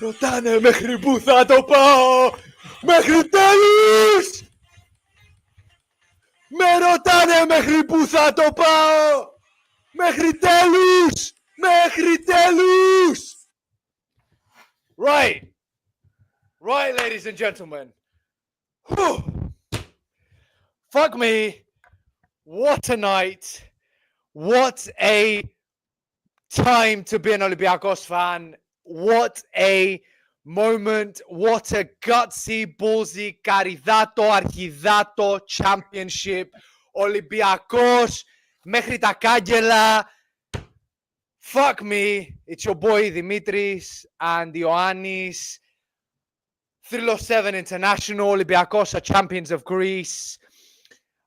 Ρωτάνε μέχρι που θα το πάω. Μέχρι τέλους. Με ρωτάνε μέχρι που θα το πάω. Μέχρι τέλους. Μέχρι τέλους. Right. Right, ladies and gentlemen. Whew. Fuck me. What a night. What a time to be an Olympiacos fan. What a moment. What a gutsy, ballsy, caridato, archidato championship. Olympiacos μέχρι τα κάγκελα. Fuck me. It's your boy Dimitris and Ioannis. 307 International. Olympiacos are champions of Greece.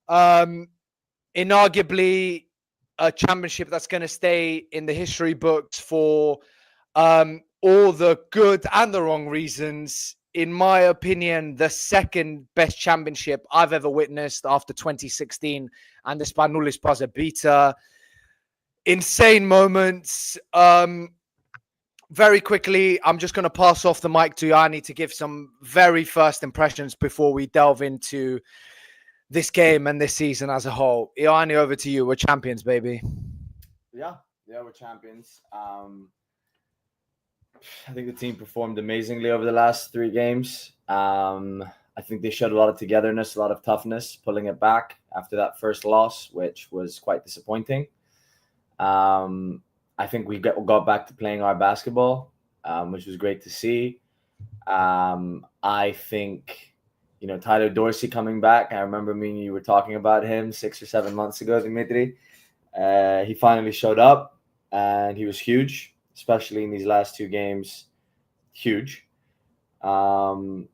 Inarguably a championship that's going to stay in the history books for all the good and the wrong reasons. In my opinion, the second best championship I've ever witnessed after 2016 and the Spanoulis buzzer beater. Insane moments. Very quickly, I'm just going to pass off the mic to Yanni to give some very first impressions before we delve into this game and this season as a whole. Yanni, over to you. We're champions, baby. Yeah, we're champions. I think the team performed amazingly over the last 3 games. I think they showed a lot of togetherness, a lot of toughness, pulling it back after that first loss, which was quite disappointing. I think we got back to playing our basketball, which was great to see. I think, Tyler Dorsey coming back. I remember me and you were talking about him 6 or 7 months ago, Dimitri. He finally showed up, and he was huge, especially in these last 2 games. Huge. I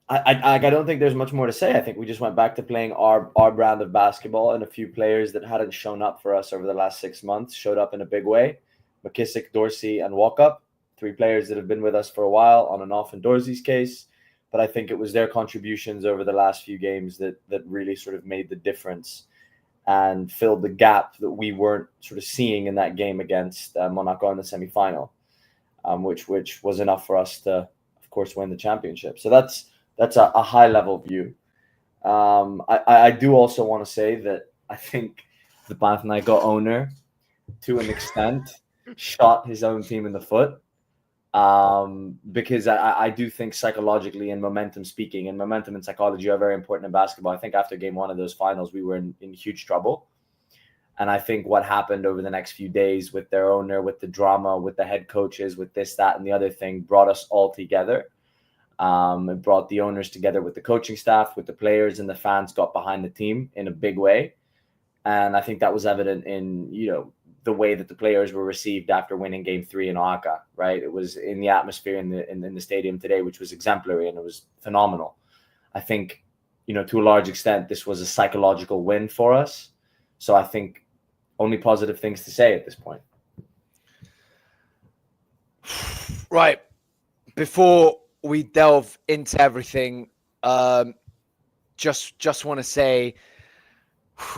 don't think there's much more to say. I think we just went back to playing our brand of basketball, and a few players that hadn't shown up for us over the last 6 months showed up in a big way. McKissic, Dorsey, and Walkup, 3 players that have been with us for a while, on and off in Dorsey's case. But I think it was their contributions over the last few games that really sort of made the difference and filled the gap that we weren't sort of seeing in that game against Monaco in the semifinal, which was enough for us to, of course, win the championship. So that's a high-level view. I do also want to say that I think the Panathinaikos owner, to an extent, shot his own team in the foot, because I do think psychologically and momentum speaking, and momentum and psychology are very important in basketball. I think after game 1 of those finals, we were in huge trouble. And I think what happened over the next few days with their owner, with the drama, with the head coaches, with this, that, and the other thing, brought us all together. It brought the owners together with the coaching staff, with the players, and the fans got behind the team in a big way. And I think that was evident in, the way that the players were received after winning game 3 in Oaxaca, right? It was in the atmosphere in the stadium today, which was exemplary, and it was phenomenal. I think, to a large extent, this was a psychological win for us. So I think only positive things to say at this point. Right. Before we delve into everything, just want to say,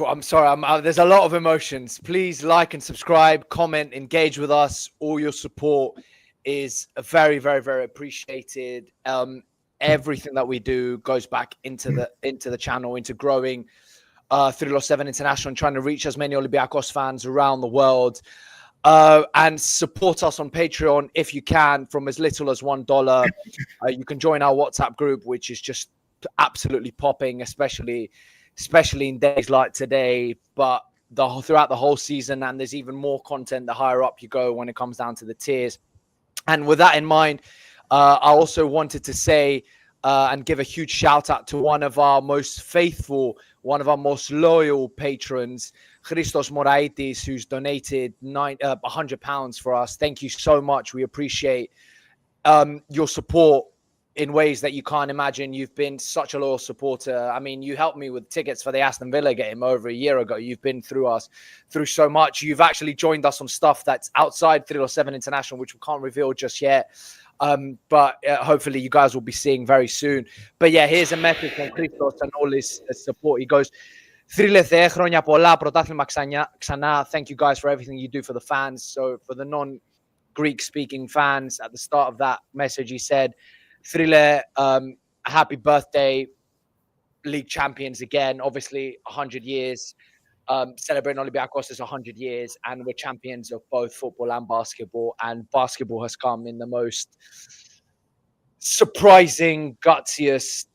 I'm sorry, there's a lot of emotions. Please like and subscribe, comment, engage with us. All your support is very, very, very appreciated. Everything that we do goes back into the channel, into growing 307 International, and trying to reach as many Olympiacos fans around the world. And support us on Patreon if you can, from as little as $1. You can join our WhatsApp group, which is just absolutely popping, especially in days like today, but throughout the whole season. And there's even more content the higher up you go when it comes down to the tiers. And with that in mind, I also wanted to say and give a huge shout out to one of our most faithful, one of our most loyal patrons, Christos Moraitis, who's donated £100 for us. Thank you so much. We appreciate your support in ways that you can't imagine. You've been such a loyal supporter. I mean, you helped me with tickets for the Aston Villa game over a year ago. You've been through so much. You've actually joined us on stuff that's outside 307 International, which we can't reveal just yet. But hopefully you guys will be seeing very soon. But yeah, here's a message from Christos and all his support. He goes, Θρύλε χρόνια πολλά, πρωτάθλημα ξανά. Thank you guys for everything you do for the fans. So for the Greek-speaking fans. At the start of that message, he said, Thrille, happy birthday, league champions again. Obviously, 100 years. Celebrating Olympiacos is 100 years, and we're champions of both football and basketball. And basketball has come in the most surprising, gutsiest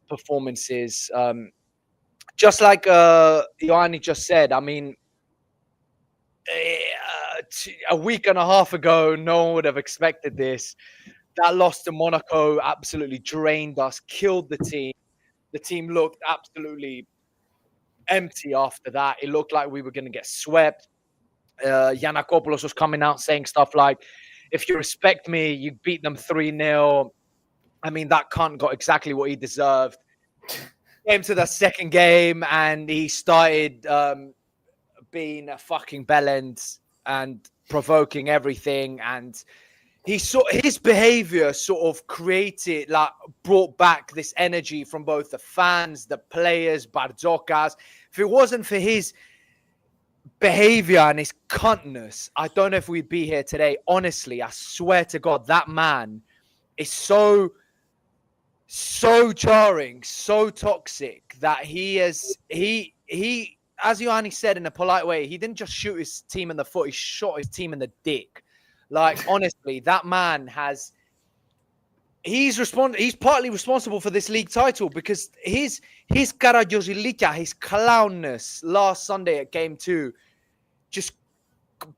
performances. Just like Ioanni just said, I mean, a week and a half ago, no one would have expected this. That loss to Monaco absolutely drained us, killed the team. The team looked absolutely empty after that. It looked like we were going to get swept. Giannakopoulos was coming out saying stuff like, if you respect me, you beat them 3-0. I mean, that cunt got exactly what he deserved. Came to the second game and he started being a fucking bellend and provoking everything. And his behavior sort of brought back this energy from both the fans, the players, Barzokas. If it wasn't for his behavior and his cuntness, I don't know if we'd be here today. Honestly, I swear to God, that man is so jarring, so toxic that he, as Ioanni said in a polite way, he didn't just shoot his team in the foot, he shot his team in the dick. Like, honestly, that man he's partly responsible for this league title because his Karagiosilika, his clownness last Sunday at game 2 just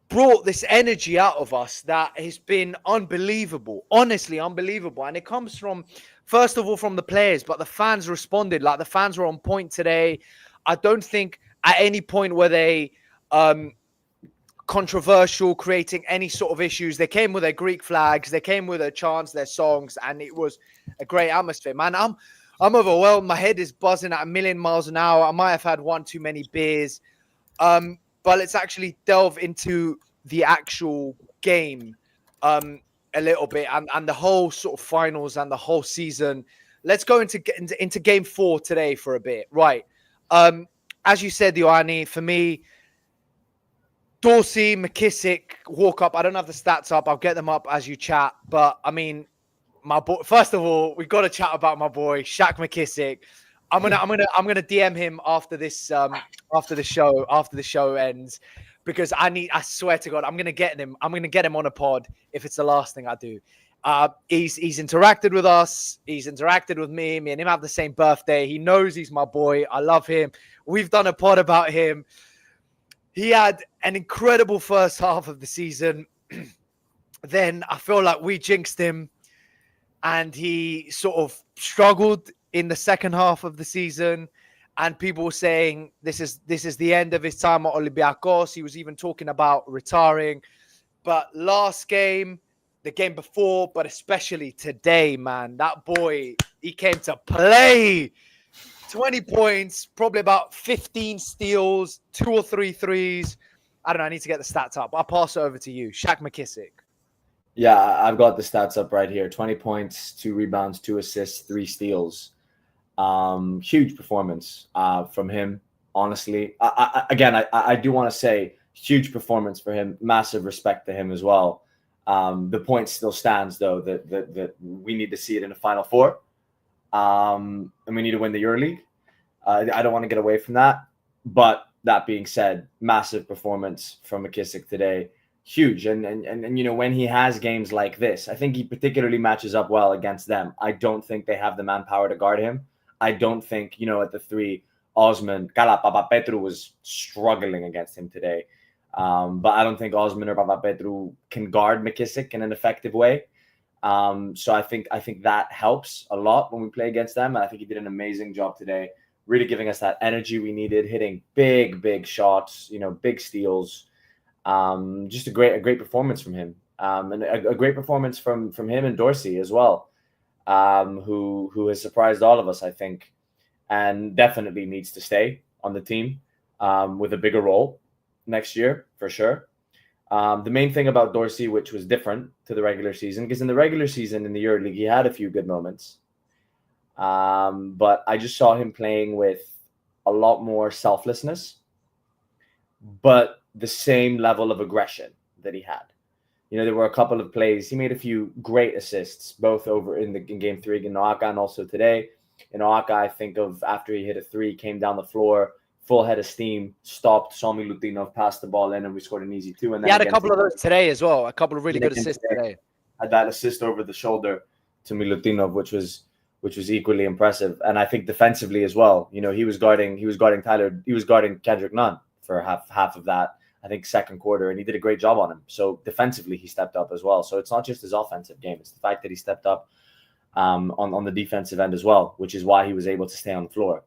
brought this energy out of us that has been unbelievable, honestly unbelievable. And it comes from, first of all, from the players, but the fans responded. Like, the fans were on point today. I don't think at any point were they controversial, creating any sort of issues. They came with their Greek flags, they came with their chants, their songs, and it was a great atmosphere. Man, I'm overwhelmed. My head is buzzing at 1,000,000 miles an hour. I might have had one too many beers. But let's actually delve into the actual game a little bit and the whole sort of finals and the whole season. Let's go into game 4 today for a bit. Right. As you said, Ioanni, for me, Dorsey, McKissic, Walkup. I don't have the stats up. I'll get them up as you chat. But I mean, my boy. First of all, we've got to chat about my boy Shaq McKissic. I'm gonna DM him after the show ends, because I swear to God, I'm gonna get him on a pod if it's the last thing I do. He's interacted with us. He's interacted with me. Me and him have the same birthday. He knows he's my boy. I love him. We've done a pod about him. He had an incredible first half of the season. Then I feel like we jinxed him and he sort of struggled in the second half of the season. And people were saying this is the end of his time at Olympiacos. He was even talking about retiring. But last game, the game before, but especially today, man, that boy, he came to play. 20 points, probably about 15 steals, 2 or 3 threes. I don't know. I need to get the stats up. I'll pass it over to you. Shaq McKissic. Yeah, I've got the stats up right here. 20 points, 2 rebounds, 2 assists, 3 steals. Huge performance from him, honestly. I do want to say huge performance for him. Massive respect to him as well. The point still stands, though, that we need to see it in the Final Four. And we need to win the EuroLeague. I don't want to get away from that. But that being said, massive performance from McKissic today. Huge. And you know, when he has games like this, I think he particularly matches up well against them. I don't think they have the manpower to guard him. I don't think, you know, at the 3, Osman, Papapetrou was struggling against him today. But I don't think Osman or Papapetrou can guard McKissic in an effective way. So I think that helps a lot when we play against them. And I think he did an amazing job today, really giving us that energy we needed, hitting big shots, you know, big steals. Just a great performance from him. And a great performance from him and Dorsey as well, who has surprised all of us, I think, and definitely needs to stay on the team with a bigger role next year for sure. The main thing about Dorsey, which was different to the regular season, because in the regular season in the EuroLeague, he had a few good moments. But I just saw him playing with a lot more selflessness, but the same level of aggression that he had. There were a couple of plays. He made a few great assists, both over in game 3 against Oaxaca and also today. In Oaxaca, I think of after he hit a 3, came down the floor, full head of steam, stopped, saw Milutinov, passed the ball in, and we scored an easy 2. And then he had a couple of those today as well. A couple of really good assists today. Had that assist over the shoulder to Milutinov, which was equally impressive. And I think defensively as well, he was guarding Kendrick Nunn for half of that, I think, second quarter, and he did a great job on him. So defensively, he stepped up as well. So it's not just his offensive game; it's the fact that he stepped up on the defensive end as well, which is why he was able to stay on the floor.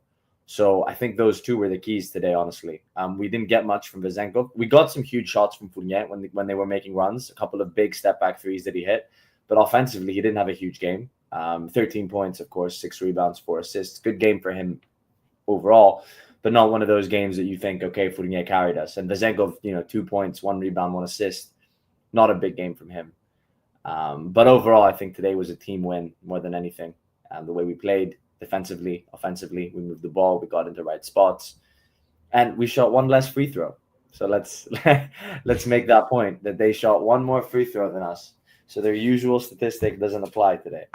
So I think those two were the keys today. Honestly, we didn't get much from Vezenkov. We got some huge shots from Fournier when they were making runs, a couple of big step back threes that he hit. But offensively, he didn't have a huge game. 13 points, of course, 6 rebounds, 4 assists. Good game for him overall, but not one of those games that you think, okay, Fournier carried us. And Vezenkov, 2 points, 1 rebound, 1 assist. Not a big game from him. But overall, I think today was a team win more than anything. The way we played defensively, offensively, we moved the ball, we got into right spots, and we shot 1 less free throw. So let's make that point, that they shot 1 more free throw than us. So their usual statistic doesn't apply today.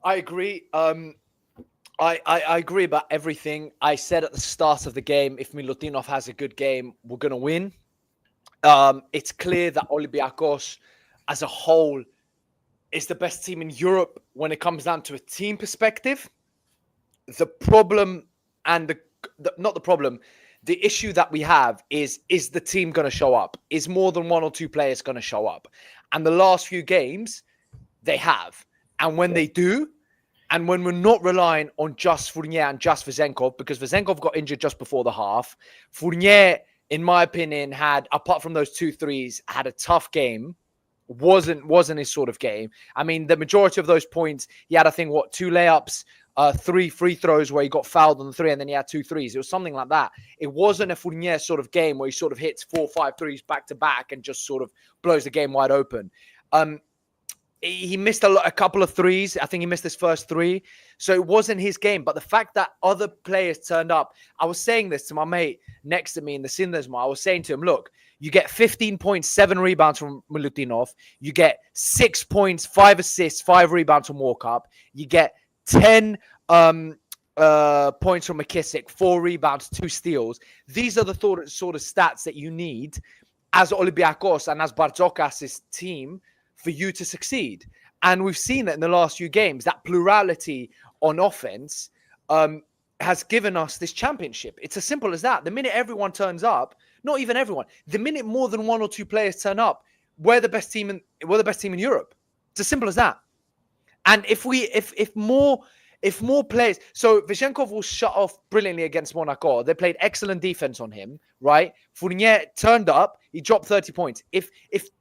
I agree. I agree about everything. I said at the start of the game, if Milutinov has a good game, we're going to win. It's clear that Olympiacos as a whole is the best team in Europe when it comes down to a team perspective. The problem and the issue that we have is the team going to show up? Is more than 1 or 2 players going to show up? And the last few games, they have. And when they do, and when we're not relying on just Fournier and just Vezenkov, because Vezenkov got injured just before the half, Fournier, in my opinion, had, apart from those 2 threes, had a tough game. Wasn't his sort of game. I mean, the majority of those points, he had, I think, 2 layups, 3 free throws where he got fouled on the 3, and then he had 2 threes. It was something like that. It wasn't a Fournier sort of game where he sort of hits 4 or 5 threes back to back and just sort of blows the game wide open. He missed a couple of threes. I think he missed his first 3. So it wasn't his game. But the fact that other players turned up, I was saying this to my mate next to me in the Sindesma. I was saying to him, look, you get 15 points, 7 rebounds from Milutinov. You get 6 points, 5 assists, 5 rebounds from Walkup. You get 10 points from McKissic, 4 rebounds, 2 steals. These are the sort of stats that you need as Olympiacos and as Barzokas' team for you to succeed. And we've seen that in the last few games, that plurality on offense has given us this championship. It's as simple as that. The minute everyone turns up, not even everyone, the minute more than 1 or 2 players turn up, we're the best team in Europe. It's as simple as that. And if more players, so Vezenkov will shut off brilliantly against Monaco. They played excellent defense on him, right? Fournier turned up, he dropped 30 points. If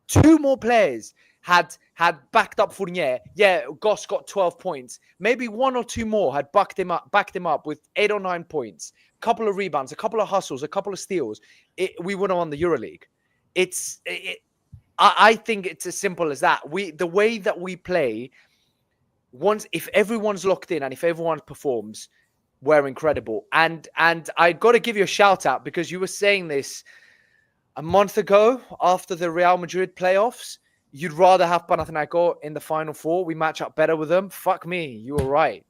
2 more players had backed up Fournier, Goss got 12 points. Maybe 1 or 2 more had backed him up with 8 or 9 points, a couple of rebounds, a couple of hustles, a couple of steals. We would have won the EuroLeague. I think it's as simple as that. The way that we play, if everyone's locked in and if everyone performs, we're incredible. And I got to give you a shout out because you were saying this a month ago after the Real Madrid playoffs. You'd rather have Panathinaikos in the Final Four. We match up better with them. Fuck me, you were right.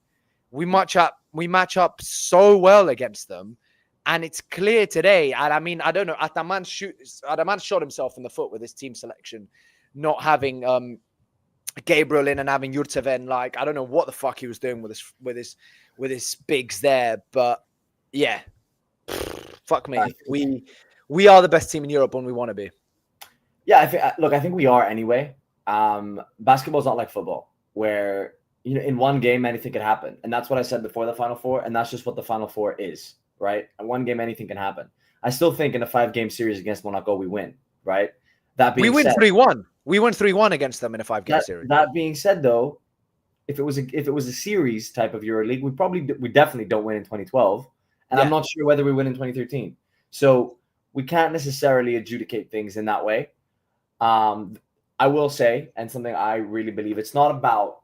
We match up so well against them, and it's clear today. And I mean, I don't know. Ataman shot himself in the foot with his team selection, not having Gabriel in and having Yurtseven. Like, I don't know what the fuck he was doing with his bigs there, but yeah, fuck me. We are the best team in Europe when we want to be. Yeah, I think we are anyway. Basketball is not like football, where in one game anything can happen, and that's what I said before the Final Four, and that's just what the Final Four is, right? In one game anything can happen. I still think in a 5-game series against Monaco we win, right? That being we win said, 3-1. We won 3-1 against them in a 5-game series. That being said, though, if it was a series type of EuroLeague, we definitely don't win in 2012, and I'm not sure whether we win in 2013. So we can't necessarily adjudicate things in that way. I will say, and something I really believe, it's not about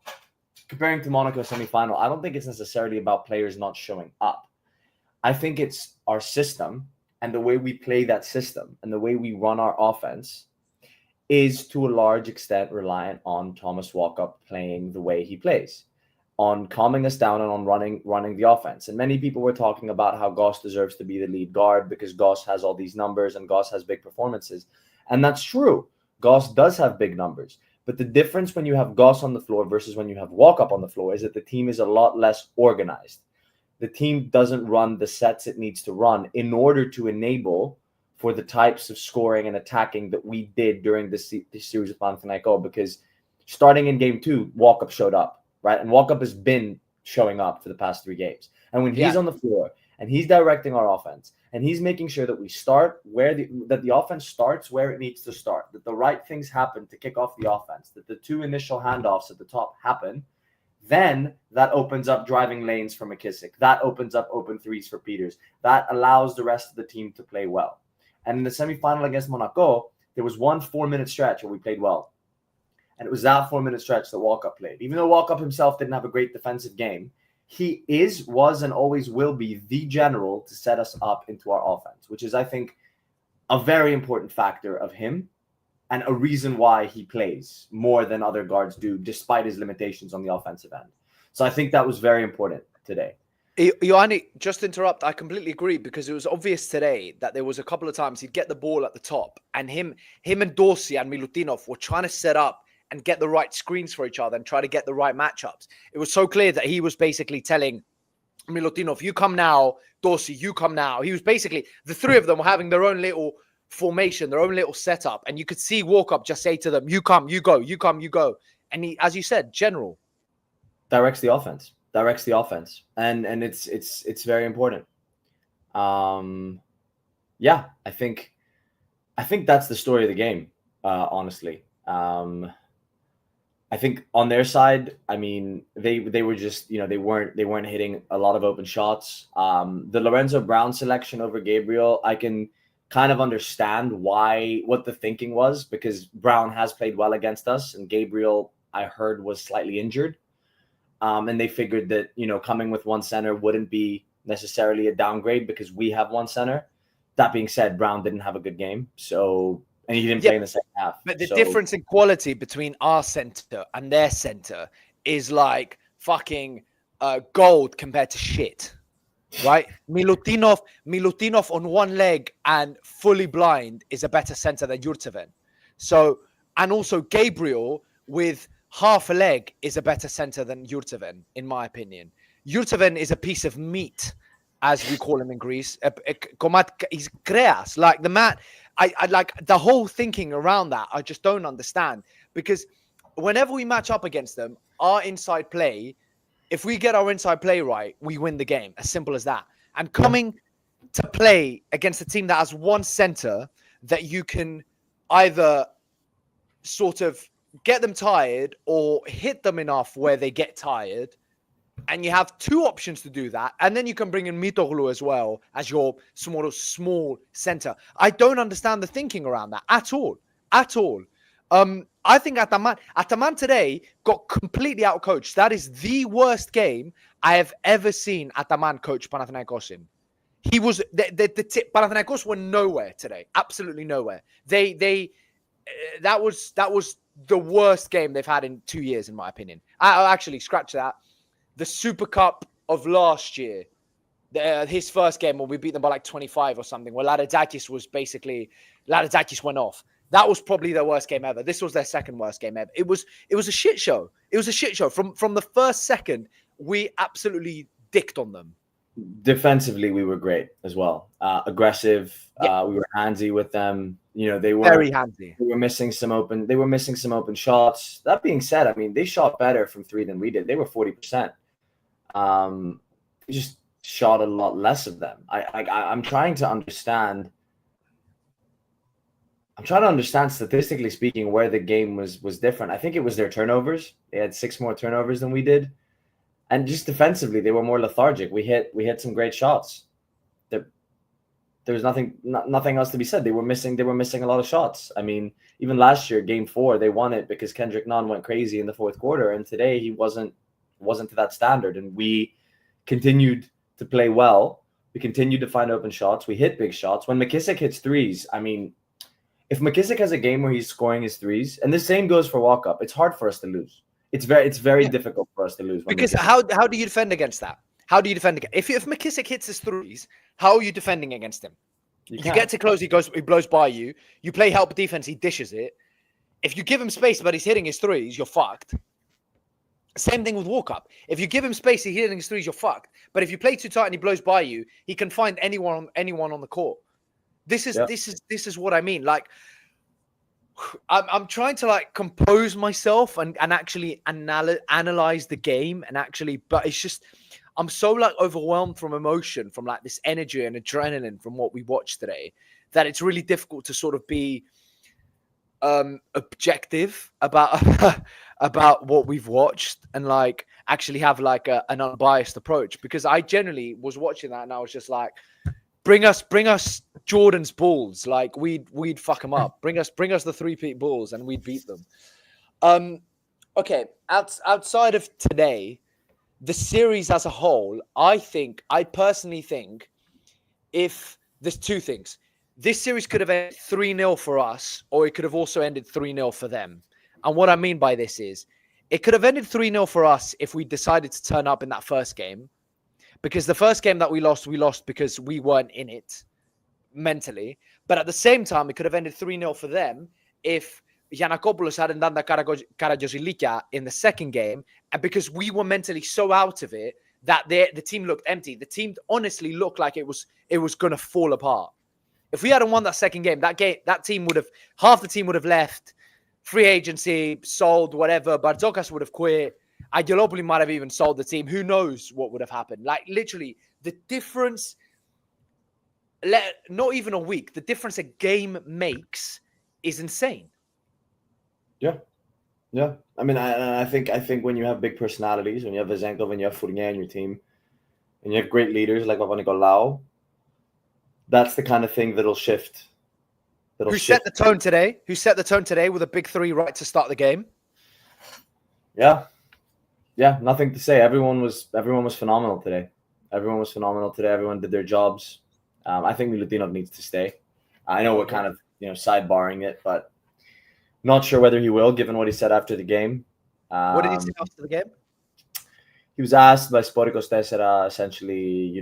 comparing to Monaco semifinal. I don't think it's necessarily about players not showing up. I think it's our system and the way we play that system and the way we run our offense is to a large extent reliant on Thomas Walkup playing the way he plays, on calming us down and on running the offense. And many people were talking about how Goss deserves to be the lead guard because Goss has all these numbers and Goss has big performances. And that's true. Goss does have big numbers. But the difference when you have Goss on the floor versus when you have Walkup on the floor is that the team is a lot less organized. The team doesn't run the sets it needs to run in order to enable for the types of scoring and attacking that we did during this series with Panathinaikos, because starting in game 2, Walkup showed up, right? And Walkup has been showing up for the past 3 games. And when he's on the floor and he's directing our offense and he's making sure that we start that the offense starts where it needs to start, that the right things happen to kick off the offense, that the 2 initial handoffs at the top happen, then that opens up driving lanes for McKissic. That opens up open threes for Peters. That allows the rest of the team to play well. And in the semifinal against Monaco, there was one 4-minute stretch where we played well. And it was that 4-minute stretch that Walkup played. Even though Walkup himself didn't have a great defensive game, he was, and always will be the general to set us up into our offense, which is, I think, a very important factor of him and a reason why he plays more than other guards do, despite his limitations on the offensive end. So I think that was very important today. Ioanni, just to interrupt, I completely agree, because it was obvious today that there was a couple of times he'd get the ball at the top and him and Dorsey and Milutinov were trying to set up and get the right screens for each other and try to get the right matchups. It was so clear that he was basically telling Milutinov, you come now, Dorsey, you come now. He was basically, the 3 of them were having their own little formation, their own little setup. And you could see Walkup just say to them, you come, you go, you come, you go. And he, as you said, general. Directs the offense. And it's very important. Yeah, I think that's the story of the game, honestly. I think on their side, I mean, they were just, they weren't hitting a lot of open shots. The Lorenzo Brown selection over Gabriel, I can kind of understand what the thinking was, because Brown has played well against us and Gabriel, I heard, was slightly injured. And they figured that, coming with one center wouldn't be necessarily a downgrade because we have one center. That being said, Brown didn't have a good game. And he didn't play in the second half. But the difference in quality between our center and their center is like fucking gold compared to shit, right? Milutinov on one leg and fully blind is a better center than Yurtseven. So, and also Gabriel with half a leg is a better center than Yurtseven, in my opinion. Yurtseven is a piece of meat, as we call him in Greece. He's kreas, like the man. I like the whole thinking around that. I just don't understand, because whenever we match up against them, our inside play, if we get our inside play right, we win the game. As simple as that. And coming to play against a team that has one center that you can either sort of get them tired or hit them enough where they get tired, and you have 2 options to do that, and then you can bring in Mitoglou as well as your small center. I don't understand the thinking around that at all. I think Ataman today got completely outcoached. That is the worst game I have ever seen Ataman coach Panathinaikos in. He was Panathinaikos were nowhere today, absolutely nowhere. That was the worst game they've had in 2 years, in my opinion. I'll actually scratch that. The Super Cup of last year, his first game where we beat them by like 25 or something, where Ladidakis went off. That was probably their worst game ever. This was their second worst game ever. It was a shit show. It was a shit show. From the first second, we absolutely dicked on them. Defensively, we were great as well. Aggressive. Yeah. We were handsy with them. They were very handsy. They were missing some open shots. That being said, I mean, they shot better from 3 than we did. They were 40%. We just shot a lot less of them. I'm trying to understand. Statistically speaking, where the game was different. I think it was their turnovers. They had 6 more turnovers than we did. And just defensively, they were more lethargic. We hit some great shots. There was nothing else to be said. They were missing a lot of shots. I mean, even last year, game 4, they won it because Kendrick Nunn went crazy in the fourth quarter, and today he wasn't to that standard. And we continued to play well. We continued to find open shots. We hit big shots. When McKissic hits threes, I mean, if McKissic has a game where he's scoring his threes, and the same goes for Walkup, it's hard for us to lose. It's very difficult for us to lose. Because how do you defend against that? How do you defend against if McKissic hits his threes? How are you defending against him? You get too close, he blows by you. You play help defense, he dishes it. If you give him space, but he's hitting his threes, you're fucked. Same thing with Walkup. If you give him space, he's hitting his threes, you're fucked. But if you play too tight and he blows by you, he can find anyone on the court. This is what I mean. Like, I'm trying to like compose myself and actually analyze the game and actually, but it's just I'm so like overwhelmed from emotion, from like this energy and adrenaline from what we watched today, that it's really difficult to sort of be objective about what we've watched and like actually have like an unbiased approach, because I generally was watching that and I was just like, bring us Jordan's Bulls, like we'd fuck them up. Bring us the 3-peat Bulls and we'd beat them. Okay, outside of today, the series as a whole, I personally think, if there's two things. This series could have ended 3-0 for us, or it could have also ended 3-0 for them. And what I mean by this is, it could have ended 3-0 for us if we decided to turn up in that first game. Because the first game that we lost because we weren't in it mentally. But at the same time, it could have ended 3-0 for them if Giannakopoulos hadn't done the Karagiosilika in the second game. And because we were mentally so out of it that the team looked empty. The team honestly looked like it was going to fall apart. If we hadn't won that second game, that team would have, half the team would have left, free agency, sold, whatever. Barzokas would have quit. Nikolopoulos might have even sold the team. Who knows what would have happened? Like, literally, the difference, not even a week, the difference a game makes is insane. Yeah. I mean, I think when you have big personalities, when you have Vezenkov and you have Fournier on your team, and you have great leaders like Papanikolaou, that's the kind of thing that'll shift. Who set the tone today? Who set the tone today with a big 3 right to start the game? Yeah, nothing to say. Everyone was phenomenal today. Everyone did their jobs. I think Milutinov needs to stay. I know we're kind of sidebarring it, but not sure whether he will, given what he said after the game. What did he say after the game? He was asked by Sport 24, essentially,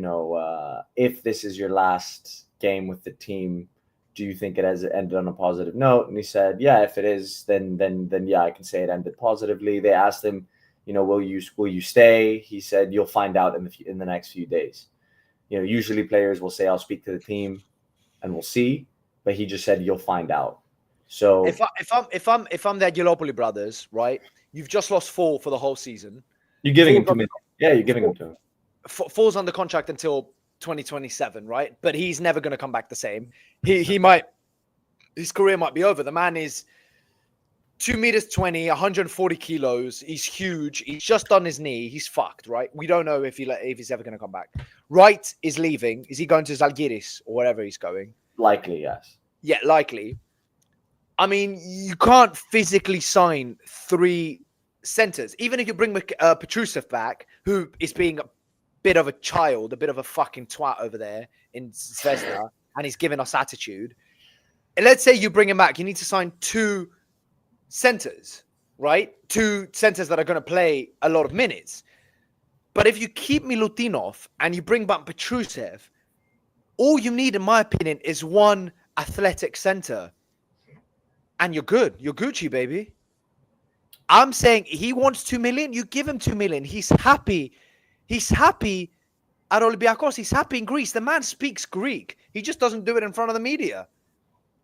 if this is your last game with the team, do you think it has ended on a positive note? And he said, yeah, if it is, then yeah, I can say it ended positively. They asked him, will you stay? He said, you'll find out in the next few days. Usually players will say, I'll speak to the team and we'll see. But he just said, you'll find out. So if I'm the Giannopoulos brothers, right? You've just lost 4 for the whole season. You're giving him 2 million. Yeah, you're giving him 2. 4's under contract until 2027, right? But he's never going to come back the same. His career might be over. The man is 2 meters 20, 140 kilos. He's huge. He's just done his knee. He's fucked, right? We don't know if he's ever going to come back. Wright is leaving. Is he going to Zalgiris or wherever he's going? Likely, yes. Yeah, likely. I mean, you can't physically sign 3 centers. Even if you bring Petrusev back, who is being a bit of a child, a bit of a fucking twat over there in Zvezda, and he's giving us attitude. And let's say you bring him back, you need to sign 2 centers, right? 2 centers that are going to play a lot of minutes. But if you keep Milutinov and you bring back Petrusev, all you need, in my opinion, is 1 athletic center. And you're good. You're Gucci, baby. I'm saying he wants 2 million. You give him 2 million. He's happy. He's happy at Olympiacos. He's happy in Greece. The man speaks Greek. He just doesn't do it in front of the media.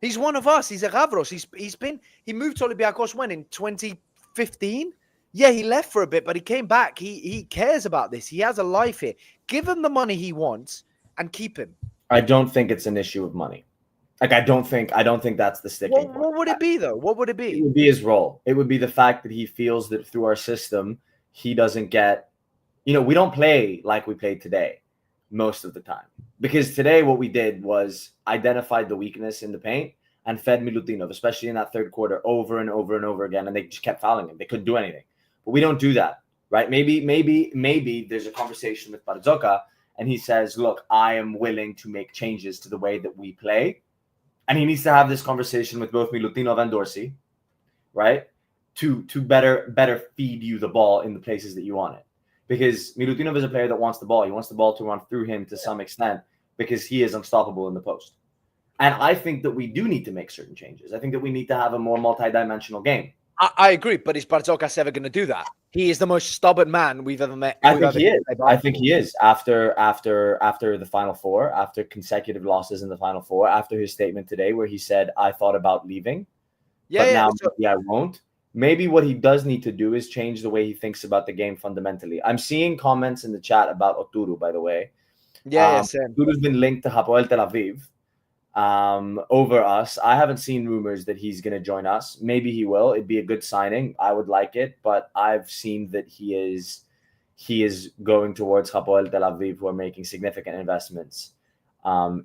He's one of us. He's a Gavros. He moved to Olympiacos when? In 2015? Yeah, he left for a bit, but he came back. He cares about this. He has a life here. Give him the money he wants and keep him. I don't think it's an issue of money. Like, I don't think that's the sticking point. What would it be, though? What would it be? It would be his role. It would be the fact that he feels that through our system, he doesn't get, we don't play like we played today most of the time. Because today what we did was identified the weakness in the paint and fed Milutinov, especially in that third quarter, over and over and over again. And they just kept fouling him. They couldn't do anything. But we don't do that, right? Maybe there's a conversation with Barzokas and he says, look, I am willing to make changes to the way that we play. And he needs to have this conversation with both Milutinov and Dorsey, right? To better feed you the ball in the places that you want it. Because Milutinov is a player that wants the ball. He wants the ball to run through him to some extent because he is unstoppable in the post. And I think that we do need to make certain changes. I think that we need to have a more multidimensional game. I agree, but is Barzokas ever going to do that? He is the most stubborn man we've ever met. I think he is. I think he is. After the Final Four, after consecutive losses in the Final Four, after his statement today where he said, "I thought about leaving, but now maybe I won't." Maybe what he does need to do is change the way he thinks about the game fundamentally. I'm seeing comments in the chat about Oturu, by the way. Oturu's been linked to Hapoel Tel Aviv over us. I haven't seen rumors that he's going to join us. Maybe he will. It'd be a good signing. I would like it, but I've seen that he is going towards Hapoel Tel Aviv, who are making significant investments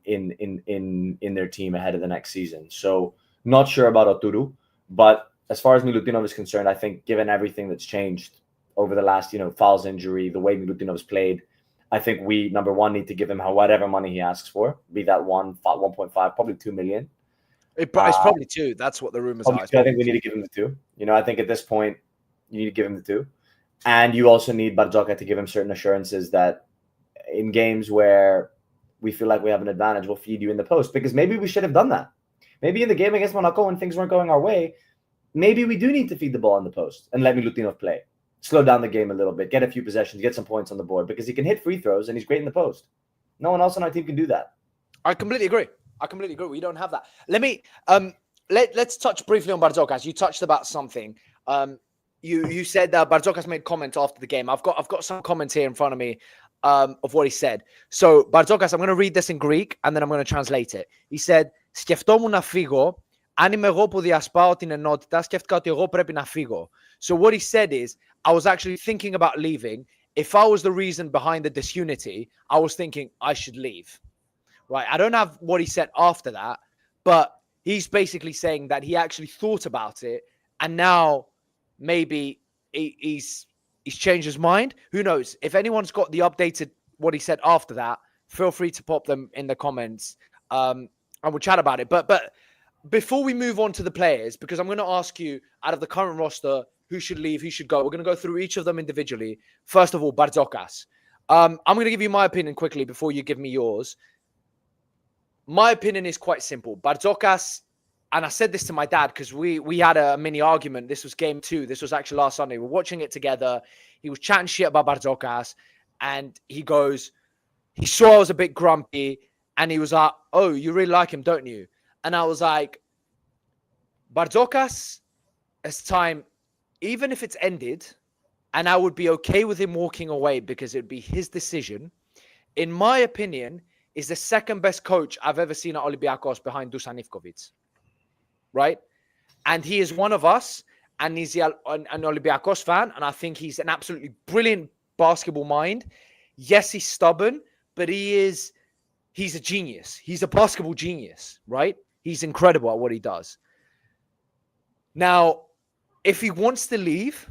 in their team ahead of the next season. So not sure about Oturu, but as far as Milutinov is concerned, I think given everything that's changed over the last, Fowles injury, the way Milutinov's played, I think we, number one, need to give him whatever money he asks for, be that 1.5, probably 2 million. It's probably 2. That's what the rumors are. I think we need to give him the 2. I think at this point, you need to give him the 2. And you also need Barzokas to give him certain assurances that in games where we feel like we have an advantage, we'll feed you in the post. Because maybe we should have done that. Maybe in the game against Monaco when things weren't going our way, maybe we do need to feed the ball in the post and let Milutinov play. Slow down the game a little bit, get a few possessions, get some points on the board because he can hit free throws and he's great in the post. No one else on our team can do that. I completely agree. We don't have that. Let me let's touch briefly on Barzokas. You touched about something. You said that Barzokas made comments after the game. I've got some comments here in front of me of what he said. So Barzokas, I'm going to read this in Greek and then I'm going to translate it. He said, "Σκεφτόμουν να φύγω. Αν είμαι εγώ που διασπάω την ενότητα, σκέφτηκα ότι εγώ πρέπει να φύγω." So what he said is, I was actually thinking about leaving. If I was the reason behind the disunity, I was thinking I should leave. Right? I don't have what he said after that, but he's basically saying that he actually thought about it, and now maybe he's changed his mind. Who knows? If anyone's got the updated what he said after that, feel free to pop them in the comments, and we'll chat about it. But before we move on to the players, because I'm going to ask you, out of the current roster, who should leave, who should go. We're going to go through each of them individually. First of all, Barzokas. I'm going to give you my opinion quickly before you give me yours. My opinion is quite simple. Barzokas, and I said this to my dad because we had a mini argument. This was game 2. This was actually last Sunday. We're watching it together. He was chatting shit about Barzokas, and he saw I was a bit grumpy, and he was like, "Oh, you really like him, don't you?" And I was like, Barzokas, as time, even if it's ended, and I would be okay with him walking away because it would be his decision, in my opinion, is the second best coach I've ever seen at Olympiacos behind Dusan Ivkovic. Right? And he is one of us, and he's an Olympiacos fan, and I think he's an absolutely brilliant basketball mind. Yes, he's stubborn, but he's a genius. He's a basketball genius, right? He's incredible at what he does. Now, if he wants to leave,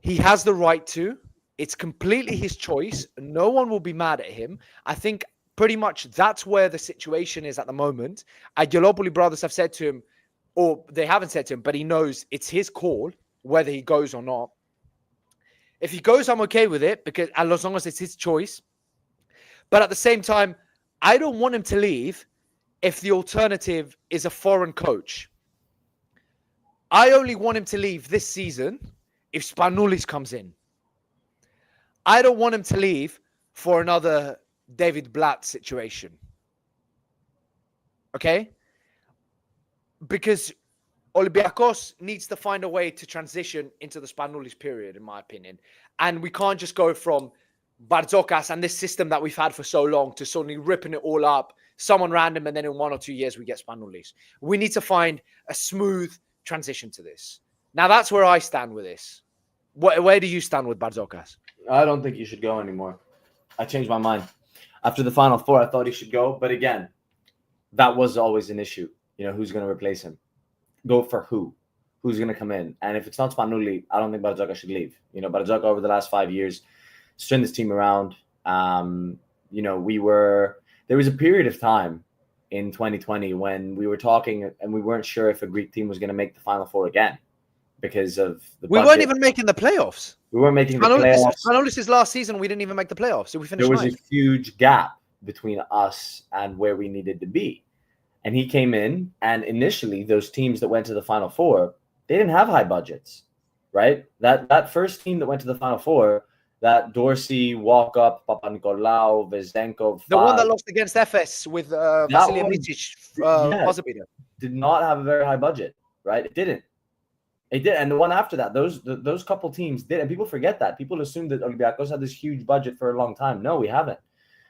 he has the right to. It's completely his choice. No one will be mad at him. I think pretty much that's where the situation is at the moment. Nikolopoulos brothers have said to him, or they haven't said to him, but he knows it's his call whether he goes or not. If he goes, I'm okay with it because as long as it's his choice. But at the same time, I don't want him to leave if the alternative is a foreign coach. I only want him to leave this season if Spanoulis comes in. I don't want him to leave for another David Blatt situation. Okay? Because Olympiacos needs to find a way to transition into the Spanoulis period, in my opinion. And we can't just go from Barzokas and this system that we've had for so long to suddenly ripping it all up, someone random, and then in 1 or 2 years we get Spanoulis. We need to find a smooth transition to this. Now that's where I stand with this. Where do you stand with Barzokas? I don't think he should go anymore. I changed my mind. After the Final Four, I thought he should go. But again, that was always an issue. Who's going to replace him? Go for who? Who's going to come in? And if it's not Spanoulis, I don't think Barzokas should leave. Barzokas over the last 5 years turned this team around. There was a period of time in 2020 when we were talking and we weren't sure if a Greek team was going to make the Final Four again because of the We budget. weren't even making the playoffs. We weren't making the playoffs. Spanoulis' last season, we didn't even make the playoffs. So we finished There was ninth. a huge gap between us and where we needed to be. And he came in, and initially those teams that went to the Final Four, they didn't have high budgets, right? That first team that went to the Final Four, that Dorsey, Walkup, Papanikolaou, Vezenkov, The one that lost against FS with Vasily one- Mitic, buzzer beater. did not have a very high budget, right? It didn't. It did, and the one after that, those couple teams did, and people forget that. People assume that Olympiacos had this huge budget for a long time. No, we haven't.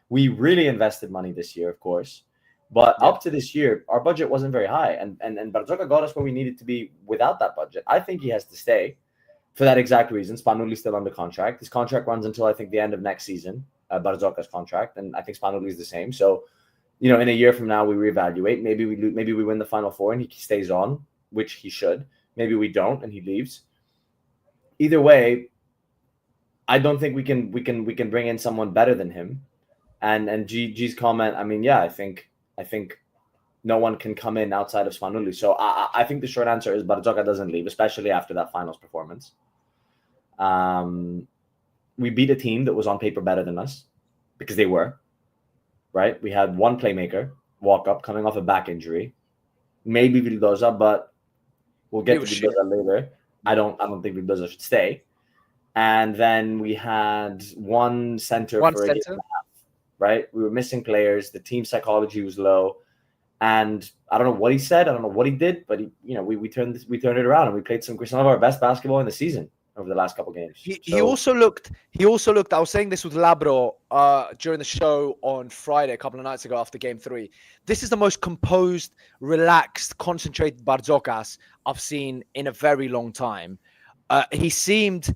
We really invested money this year, of course, but up to this year, our budget wasn't very high, and Barzokas got us where we needed to be without that budget. I think he has to stay for that exact reason. Spanoulis still under contract. His contract runs until I think the end of next season. Barzokas contract, and I think Spanoulis is the same. So, in a year from now, we reevaluate. Maybe we win the Final Four and he stays on, which he should. Maybe we don't and he leaves. Either way, I don't think we can bring in someone better than him. And G's comment, I mean, yeah, I think no one can come in outside of Spanoulis. So I think the short answer is Barzokas doesn't leave, especially after that finals performance. We beat a team that was on paper better than us because they were, right? We had one playmaker, Walkup, coming off a back injury. Maybe Vildoza, but we'll get to Vildoza later. I don't think Vildoza should stay. And then we had one center for a game and a half, right? We were missing players. The team psychology was low. And I don't know what he said. I don't know what he did, but we turned it around and we played some of our best basketball in the season over the last couple games. He also looked. I was saying this with Labro during the show on Friday, a couple of nights ago after Game 3. This is the most composed, relaxed, concentrated Barzokas I've seen in a very long time. He seemed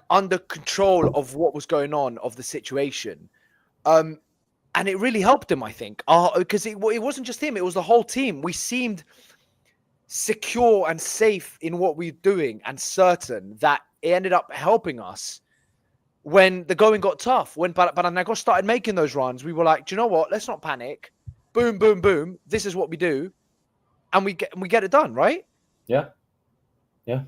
under control of what was going on, of the situation. And it really helped him, I think, because it wasn't just him. It was the whole team. We seemed secure and safe in what we're doing and certain that it ended up helping us when the going got tough. When Panathinaikos started making those runs, we were like, do you know what? Let's not panic. Boom, boom, boom. This is what we do. And we get it done, right? Yeah. Yeah.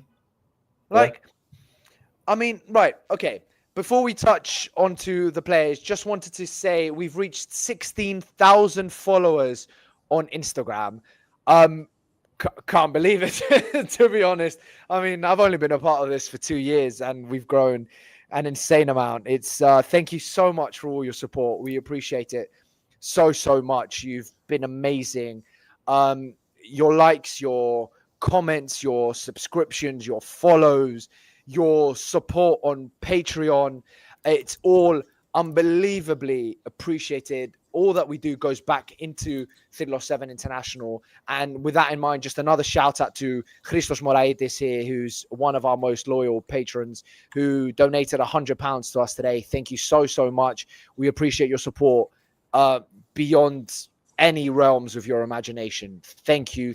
I mean, right. Okay. Before we touch onto the players, just wanted to say we've reached 16,000 followers on Instagram. Can't believe it, to be honest. I mean, I've only been a part of this for 2 years and we've grown an insane amount. It's thank you so much for all your support. We appreciate it so much. You've been amazing. Your likes, your comments, your subscriptions, your follows, your support on Patreon, it's all unbelievably appreciated. All that we do goes back into Thidlos 7 International. And with that in mind, just another shout out to Christos Moraitis here, who's one of our most loyal patrons, who donated £100 to us today. Thank you so much. We appreciate your support beyond any realms of your imagination. Thank you.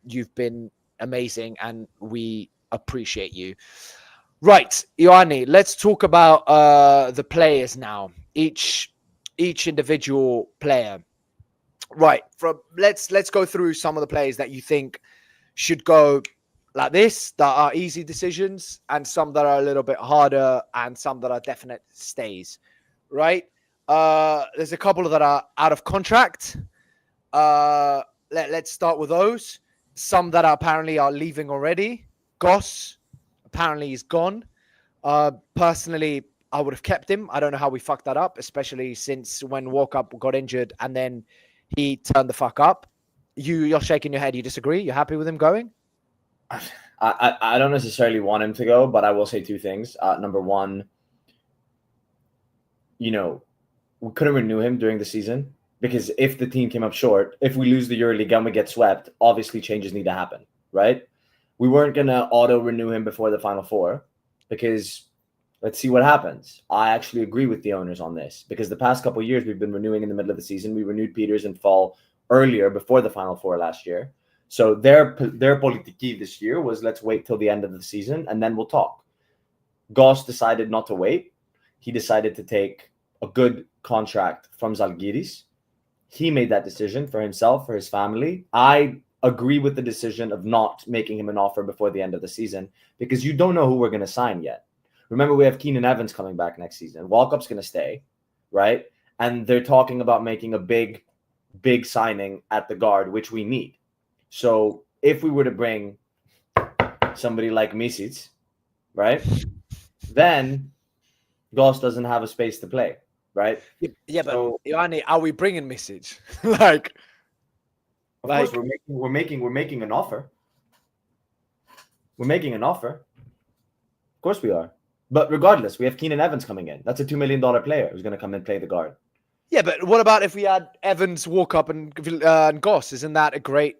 You've been amazing and we appreciate you. Right, Ioanni, let's talk about the players now. Each individual player. Right, let's go through some of the players that you think should go like this, that are easy decisions, and some that are a little bit harder, and some that are definite stays. Right? There's a couple that are out of contract. Let's start with those. Some that apparently are leaving already. Goss apparently is gone. Personally, I would have kept him. I don't know how we fucked that up, especially since when Walkup got injured and then he turned the fuck up. You're shaking your head. You disagree? You're happy with him going? I don't necessarily want him to go, but I will say two things. Number one, we couldn't renew him during the season because if the team came up short, if we lose the EuroLeague and we get swept, obviously changes need to happen, right? We weren't going to auto-renew him before the Final Four because let's see what happens. I actually agree with the owners on this because the past couple of years we've been renewing in the middle of the season. We renewed Peters in fall earlier before the Final Four last year. So their politiki this year was let's wait till the end of the season and then we'll talk. Goss decided not to wait. He decided to take a good contract from Zalgiris. He made that decision for himself, for his family. I agree with the decision of not making him an offer before the end of the season because you don't know who we're going to sign yet. Remember, we have Keenan Evans coming back next season. Walkup's going to stay, right? And they're talking about making a big signing at the guard, which we need. So if we were to bring somebody like McKissic, right, then Goss doesn't have a space to play, right? Yeah, but Ioanni, are we bringing McKissic? Like, of course, we're making an offer. We're making an offer. Of course, we are. But regardless, we have Keenan Evans coming in. That's a $2 million player who's going to come and play the guard. Yeah, but what about if we had Evans, Walkup, and Goss? Isn't that a great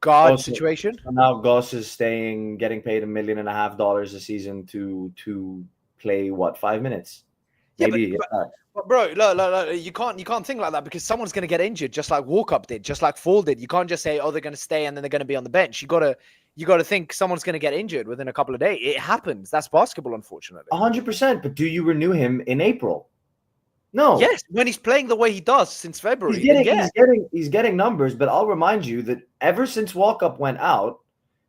guard situation? So now Goss is getting paid $1.5 million a season to play 5 minutes? Maybe. But bro, look, you can't think like that because someone's going to get injured, just like Walkup did, just like Fall did. You can't just say, oh, they're going to stay and then they're going to be on the bench. You gotta think someone's going to get injured within a couple of days. It happens. That's basketball, unfortunately. 100%. But do you renew him in April? No. Yes, when he's playing the way he does since February. He's getting numbers, but I'll remind you that ever since Walkup went out,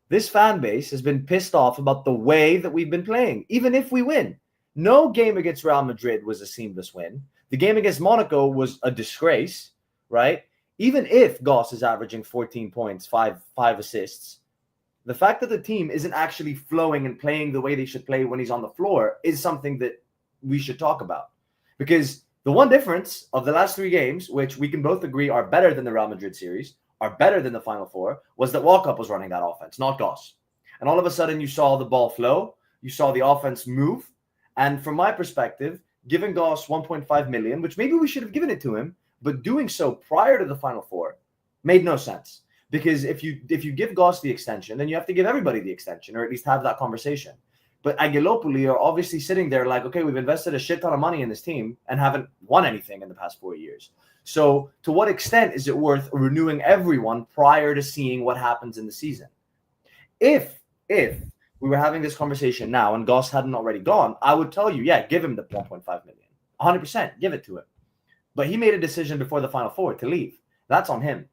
this fan base has been pissed off about the way that we've been playing, even if we win. No game against Real Madrid was a seamless win. The game against Monaco was a disgrace, right? Even if Goss is averaging 14 points, five assists, the fact that the team isn't actually flowing and playing the way they should play when he's on the floor is something that we should talk about. Because the one difference of the last 3 games, which we can both agree are better than the Real Madrid series, are better than the Final Four, was that Walkup was running that offense, not Goss. And all of a sudden you saw the ball flow, you saw the offense move. And from my perspective, giving Goss $1.5 million, which maybe we should have given it to him, but doing so prior to the Final Four made no sense. Because if you give Goss the extension, then you have to give everybody the extension, or at least have that conversation. But Angelopoulos are obviously sitting there like, okay, we've invested a shit ton of money in this team and haven't won anything in the past 4 years. So to what extent is it worth renewing everyone prior to seeing what happens in the season? If we were having this conversation now and Goss hadn't already gone, I would tell you, yeah, give him the $1.5 million. 100%, give it to him. But he made a decision before the Final Four to leave. That's on him.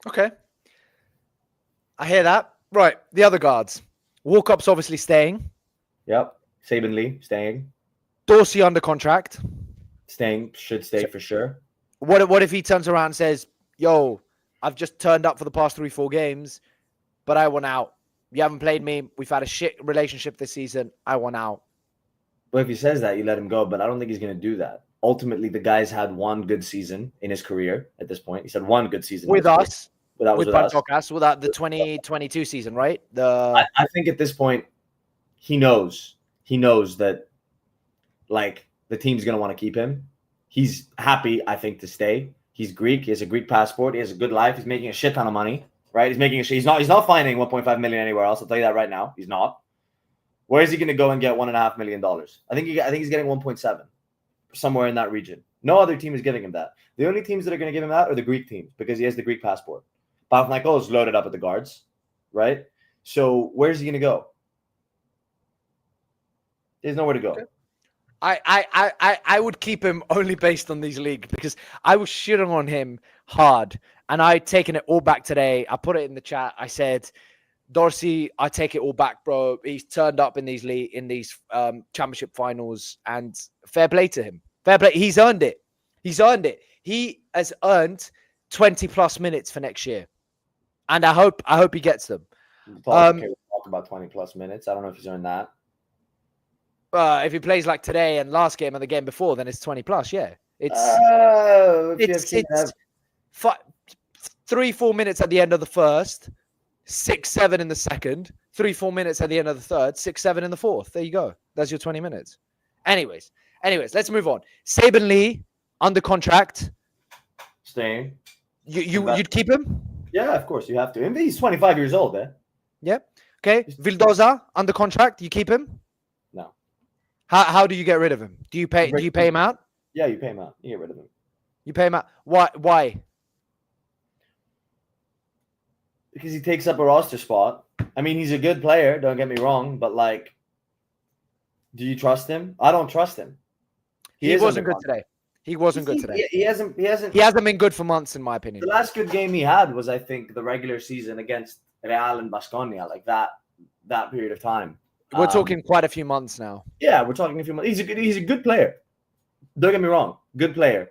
Okay. I hear that. Right. The other guards. Walkup's obviously staying. Yep. Sabin Lee staying. Dorsey under contract. Staying. Should stay for sure. What if he turns around and says, yo, I've just turned up for the past 3-4 games, but I want out. You haven't played me. We've had a shit relationship this season. I want out. Well, if he says that, you let him go, but I don't think he's going to do that. Ultimately, the guy's had one good season in his career at this point. He said one good season. With us. With Barzokas, without the 2022 season, right? I think at this point, he knows that, like, the team's going to want to keep him. He's happy, I think, to stay. He's Greek. He has a Greek passport. He has a good life. He's making a shit ton of money, right? He's not finding $1.5 million anywhere else. I'll tell you that right now. He's not. Where is he going to go and get $1.5 million? I think he's getting 1.7, somewhere in that region. No other team is giving him that. The only teams that are going to give him that are the Greek teams because he has the Greek passport. Panathinaikos loaded up at the guards, right? So where's he going to go? There's nowhere to go. Okay. I would keep him only based on these leagues because I was shitting on him hard and I'd taken it all back today. I put it in the chat. I said, Dorsey, I take it all back, bro. He's turned up in these championship finals and fair play to him. Fair play. He's earned it. He has earned 20 plus minutes for next year. And I hope he gets them. Talk about 20 plus minutes. I don't know if he's earned that. If he plays like today and last game and the game before, then it's 20 plus. Yeah, it's 3-4 minutes at the end of the first, 6-7 in the second, 3-4 minutes at the end of the third, 6-7 in the fourth. There you go. That's your 20 minutes. Anyways, let's move on. Sabin Lee under contract. Staying. You'd keep him? Yeah, of course you have to. And he's 25 years old, eh? Yeah. Okay. Vildoza under contract. You keep him? No. How do you get rid of him? Do you pay him out? Yeah, you pay him out. You get rid of him. You pay him out. Why? Because he takes up a roster spot. I mean, he's a good player, don't get me wrong, but like Do you trust him? I don't trust him. He wasn't good today. He wasn't good today. He hasn't been good for months, in my opinion. The last good game he had was, I think, the regular season against Real and Baskonia, like that period of time. We're talking quite a few months now. Yeah, we're talking a few months. He's a good player. Don't get me wrong, good player.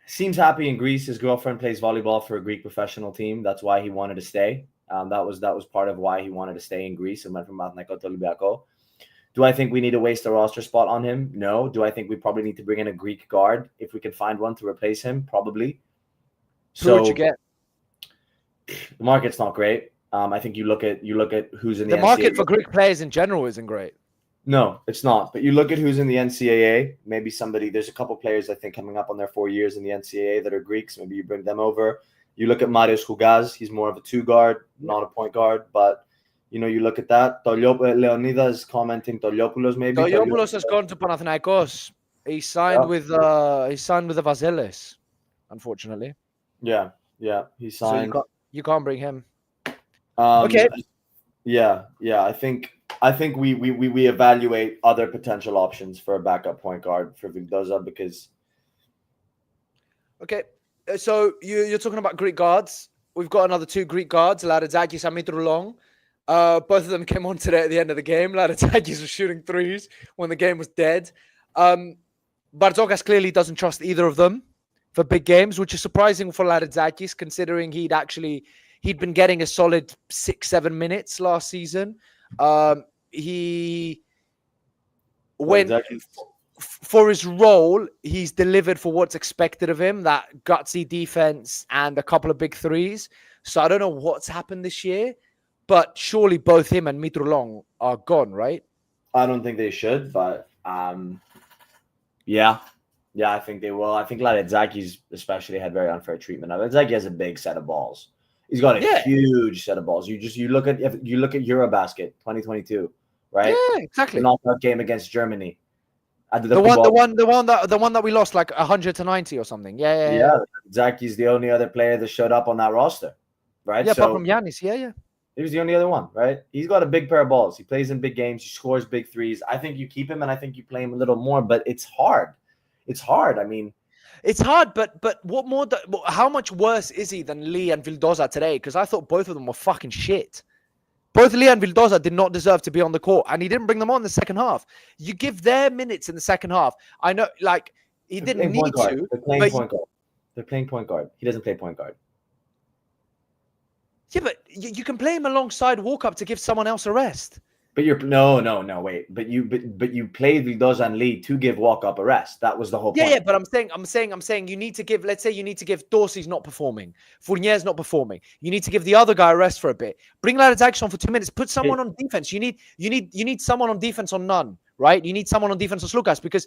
Seems happy in Greece. His girlfriend plays volleyball for a Greek professional team. That's why he wanted to stay. That was part of why he wanted to stay in Greece and went from Panathinaikos Olympiacos. Do I think we need to waste a roster spot on him? No. Do I think we probably need to bring in a Greek guard if we can find one to replace him? Probably. Who would you get? The market's not great. I think you look at who's in the market NCAA. For Greek players in general isn't great. No, it's not. But you look at who's in the NCAA. Maybe somebody. There's a couple players I think coming up on their 4 years in the NCAA that are Greeks. Maybe you bring them over. You look at Marios Hougaz. He's more of a 2 guard, not a point guard. But you look at that. Leonidas commenting Toliopoulos maybe. Toliopoulos has gone to Panathinaikos. He signed with the Vazelis, unfortunately. Yeah. He signed. So you can't bring him. Okay. Yeah. I think we evaluate other potential options for a backup point guard for Vildoza because. Okay, so you're talking about Greek guards. We've got another 2 Greek guards, Larizakis and Mitroulong. Both of them came on today at the end of the game. Larizakis was shooting threes when the game was dead. Barzokas clearly doesn't trust either of them for big games, which is surprising for Larizakis considering he'd been getting a solid 6-7 minutes last season. He went for his role. He's delivered for what's expected of him, that gutsy defense and a couple of big threes. So I don't know what's happened this year, but surely both him and Mitroulong are gone, right? I don't think they should, but yeah, I think they will. I think Larizakis especially had very unfair treatment. Larizakis has a big set of balls. He's got a huge set of balls. You look at Eurobasket 2022, right? Yeah, exactly. The knockout game against Germany. The one that we lost like 100-90 or something. Yeah. Zaki's the only other player that showed up on that roster, right? Yeah, apart from Giannis. Yeah. He was the only other one, right? He's got a big pair of balls. He plays in big games. He scores big threes. I think you keep him, and I think you play him a little more. But it's hard. I mean. It's hard, but what more? How much worse is he than Lee and Vildoza today? Because I thought both of them were fucking shit. Both Lee and Vildoza did not deserve to be on the court, and he didn't bring them on in the second half. You give their minutes in the second half. I know, like, he didn't need to. They're playing point guard. They're playing point guard. He doesn't play point guard. Yeah, but you can play him alongside Walkup to give someone else a rest. But wait. But you played Vildoza and Lee to give Walkup a rest. That was the whole point. Yeah. But I'm saying you need to give. Let's say you need to give Dorsey's not performing, Fournier's not performing. You need to give the other guy a rest for a bit. Bring Larizakis on for 2 minutes. Put someone on defense. You need someone on defense on none. Right? You need someone on defense on Slukas because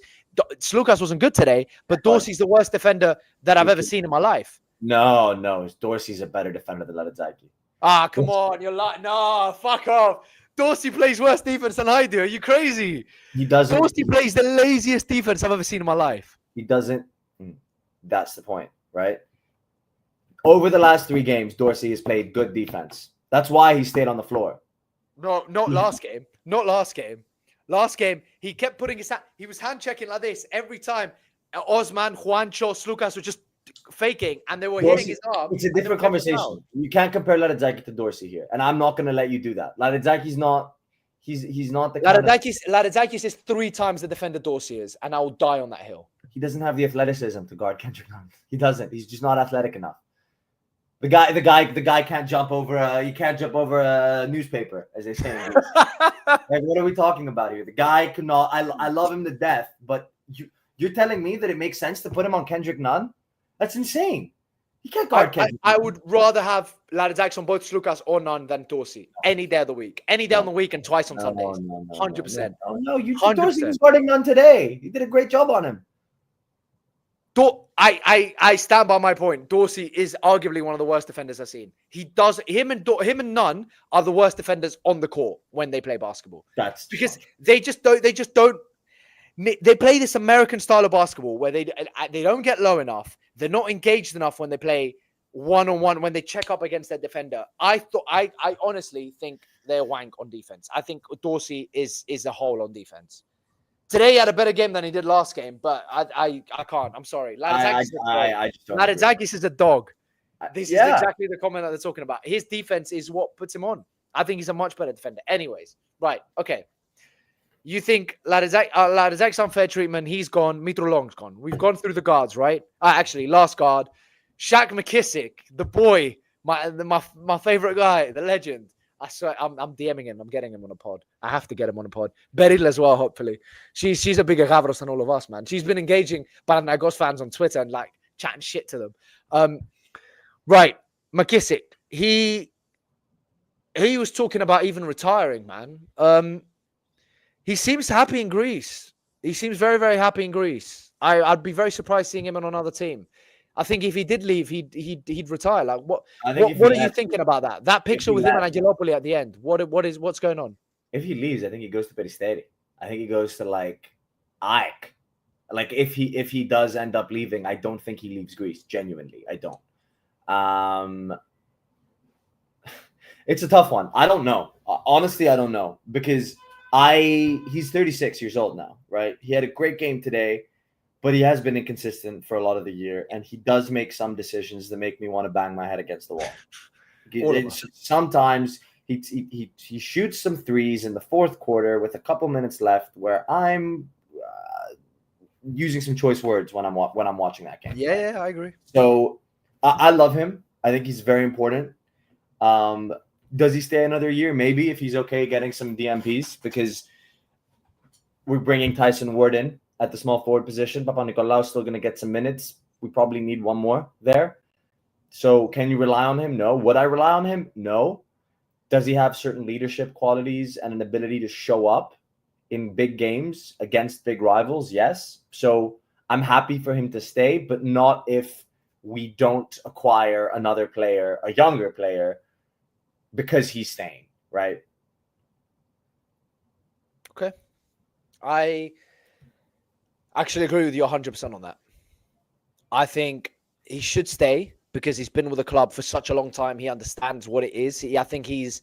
Slukas wasn't good today. But Dorsey's the worst defender that I've ever seen in my life. No. Dorsey's a better defender than Larizakis. Ah, come on. You're like, no, fuck off. Dorsey plays worse defense than I do. Are you crazy? He doesn't. Dorsey plays the laziest defense I've ever seen in my life. He doesn't. That's the point, right? Over the last 3 games, Dorsey has played good defense. That's why he stayed on the floor. No, not last game. Not last game. Last game, he kept putting his hand. He was hand checking like this every time. Osman, Juancho, Slukas were just faking, and they were hitting his arm. It's a different conversation. You can't compare Larizakis to Dorsey here, and I'm not going to let you do that. Larizakis not. He's not the. Larizakis is 3 times the defender Dorsey is, and I will die on that hill. He doesn't have the athleticism to guard Kendrick Nunn. He doesn't. He's just not athletic enough. The guy can't jump over. He can't jump over a newspaper, as they say. Like, what are we talking about here? The guy cannot. I love him to death, but you're telling me that it makes sense to put him on Kendrick Nunn? That's insane. He can't guard Kendrick. I would rather have Larizakis on both Slukas or Nunn than Dorsey any day of the week. Any day on the week and twice on Sundays. 100%. Dorsey was guarding Nunn today. You did a great job on him. I stand by my point. Dorsey is arguably one of the worst defenders I've seen. Him and Nunn are the worst defenders on the court when they play basketball. That's because they don't. They play this American style of basketball where they don't get low enough. They're not engaged enough when they play one-on-one, when they check up against their defender. I honestly think they're wank on defense. I think Dorsey is a whole on defense. Today he had a better game than he did last game, but I can't. I'm sorry. I just don't agree. Larizakis is a dog. This is Yeah. exactly the comment that they're talking about. His defense is what puts him on. I think he's a much better defender. Anyways, right. Okay. You think Larizakis unfair treatment, he's gone. Mitrolong's gone. We've gone through the guards, right? Actually, last guard. Shaq McKissic, the boy, my favorite guy, the legend. I swear, I'm DMing him. I'm getting him on a pod. I have to get him on a pod. Beryl as well, hopefully. She's a bigger Gavros than all of us, man. She's been engaging Panathinaikos fans on Twitter and like chatting shit to them. Right, McKissic. He was talking about even retiring, man. He seems happy in Greece. He seems very, very happy in Greece. I'd be very surprised seeing him on another team. I think if he did leave, he'd retire. Like what are you thinking about that? That picture with him and Angelopoulos at the end. What's going on? If he leaves, I think he goes to Peristeri. I think he goes to like Ike. Like if he does end up leaving, I don't think he leaves Greece. Genuinely, I don't. It's a tough one. I don't know. Honestly, I don't know because he's 36 years old now, right? He had a great game today. But he has been inconsistent for a lot of the year, and he does make some decisions that make me want to bang my head against the wall. Sometimes he shoots some threes in the fourth quarter with a couple minutes left, where I'm using some choice words when I'm watching that game. Yeah, I agree. So I love him. I think he's very important. Does he stay another year? Maybe if he's okay getting some DMPs, because we're bringing Tyson Ward in at the small forward position. Papanikolaou is still going to get some minutes. We probably need one more there. So can you rely on him? No. Would I rely on him? No. Does he have certain leadership qualities and an ability to show up in big games against big rivals? Yes. So I'm happy for him to stay, but not if we don't acquire another player, a younger player, because he's staying, right? Okay. I actually agree with you 100% on that. I think he should stay because he's been with the club for such a long time. He understands what it is. I think he's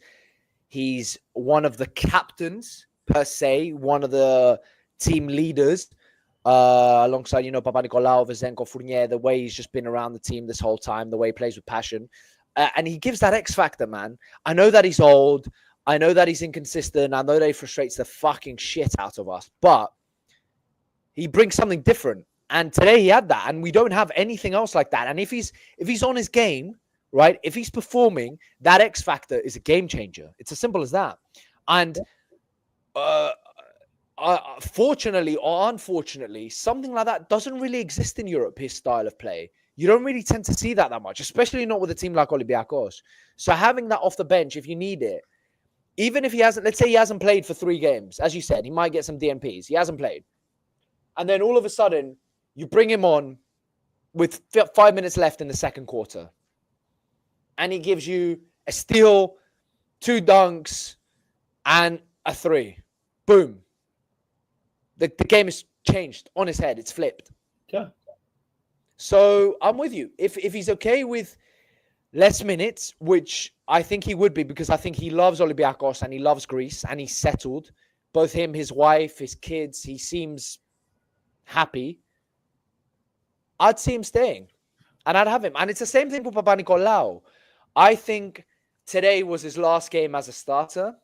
one of the captains per se, one of the team leaders alongside, Papanikolaou, Vezenko, Fournier, the way he's just been around the team this whole time, the way he plays with passion. And he gives that X factor, man. I know that he's old. I know that he's inconsistent. I know that he frustrates the fucking shit out of us, but he brings something different. And today he had that, and we don't have anything else like that. And if he's on his game, right, if he's performing, that X factor is a game changer. It's as simple as that. And fortunately or unfortunately, something like that doesn't really exist in Europe, his style of play. You don't really tend to see that much, especially not with a team like Olympiacos. So having that off the bench, if you need it, even if he hasn't, let's say he hasn't played for 3 games, as you said, he might get some DNPs. He hasn't played. And then all of a sudden, you bring him on with 5 minutes left in the second quarter. And he gives you a steal, 2 dunks, and a 3. Boom. The game is changed on his head. It's flipped. Yeah. So I'm with you. If he's okay with less minutes, which I think he would be, because I think he loves Olympiacos and he loves Greece and he's settled. Both him, his wife, his kids, he seems happy. I'd see him staying and I'd have him. And it's the same thing for Papanikolaou. I think today was his last game as a starter.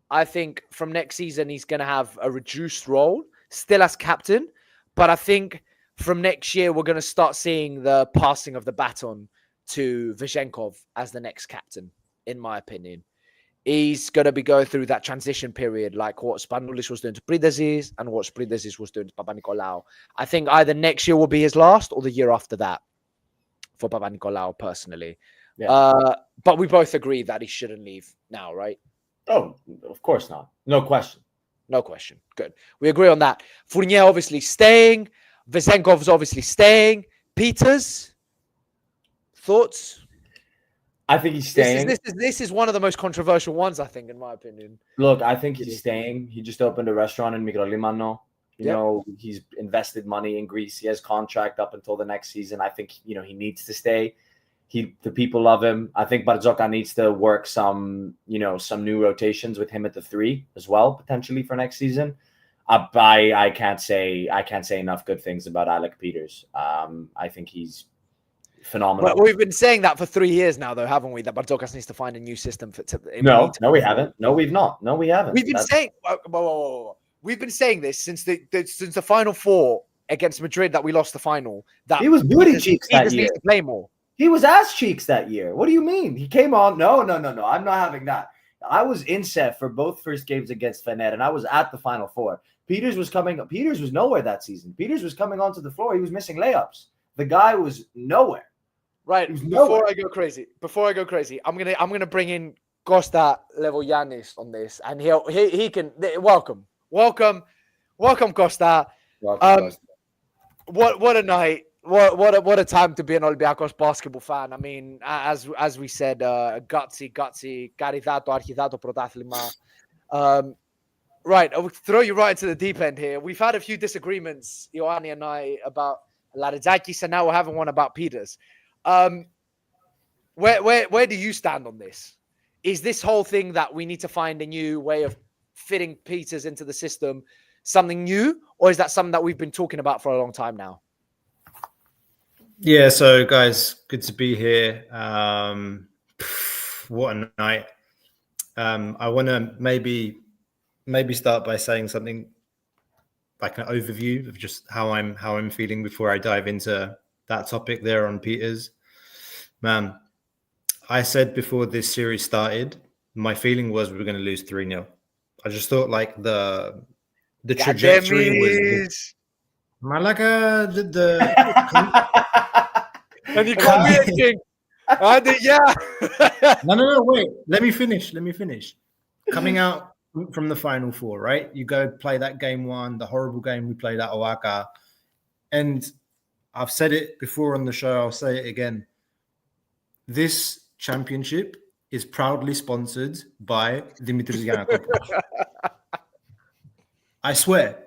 I think from next season, he's going to have a reduced role, still as captain. But I think from next year, we're going to start seeing the passing of the baton to Vezenkov as the next captain, in my opinion. He's going to be going through that transition period, like what Spanoulis was doing to Pridesis and what Pridesis was doing to Papanikolaou. I think either next year will be his last or the year after that for Papanikolaou, personally. Yeah. But we both agree that he shouldn't leave now, right? Oh, of course not. No question. No question. Good. We agree on that. Fournier obviously staying. Vezenkov's obviously staying. Peters, thoughts? I think he's staying. This is one of the most controversial ones, I think, in my opinion. Look, I think he's staying. He just opened a restaurant in Mikrolimano. You know, he's invested money in Greece. He has contract up until the next season. I think, he needs to stay. The people love him. I think Barzokas needs to work some new rotations with him at the 3 as well, potentially for next season. I can't say enough good things about Alec Peters. I think he's phenomenal. But we've been saying that for 3 years now, though, haven't we? That Barzokas needs to find a new system No, we haven't. No, we've not. No, we haven't. We've been saying. Whoa. We've been saying this since the Final Four against Madrid that we lost the final. That he was booty cheeks that year. Needs to play more. He was ass cheeks that year. What do you mean? He came on. No. I'm not having that. I was in set for both first games against Fener, and I was at the Final Four. Peters was nowhere that season. Peters was coming onto the floor. He was missing layups. The guy was nowhere. Right. Before I go crazy, I'm gonna bring in Costa Levoyanis on this, and he can welcome Costa. Welcome, What a night. What a time to be an Olympiacos basketball fan. I mean, as we said, gutsy, caridato, archidato, protathlyma. Right, I'll throw you right into the deep end here. We've had a few disagreements, Ioanni and I, about Larizakis, and now we're having one about Peters. Where do you stand on this? Is this whole thing that we need to find a new way of fitting Peters into the system something new, or is that something that we've been talking about for a long time now? Yeah, so guys, good to be here. What a night. I want to maybe start by saying something like an overview of just how I'm feeling before I dive into that topic there on Peters. Man, I said before this series started, my feeling was we were going to lose 3-0. I just thought like the trajectory was Malaga and you call me a king. Yeah. No, wait. Let me finish. Coming out from the Final Four, right? You go play that game 1, the horrible game we played at Oaxaca. And I've said it before on the show, I'll say it again. This championship is proudly sponsored by Dimitris Giannakopoulos. I swear,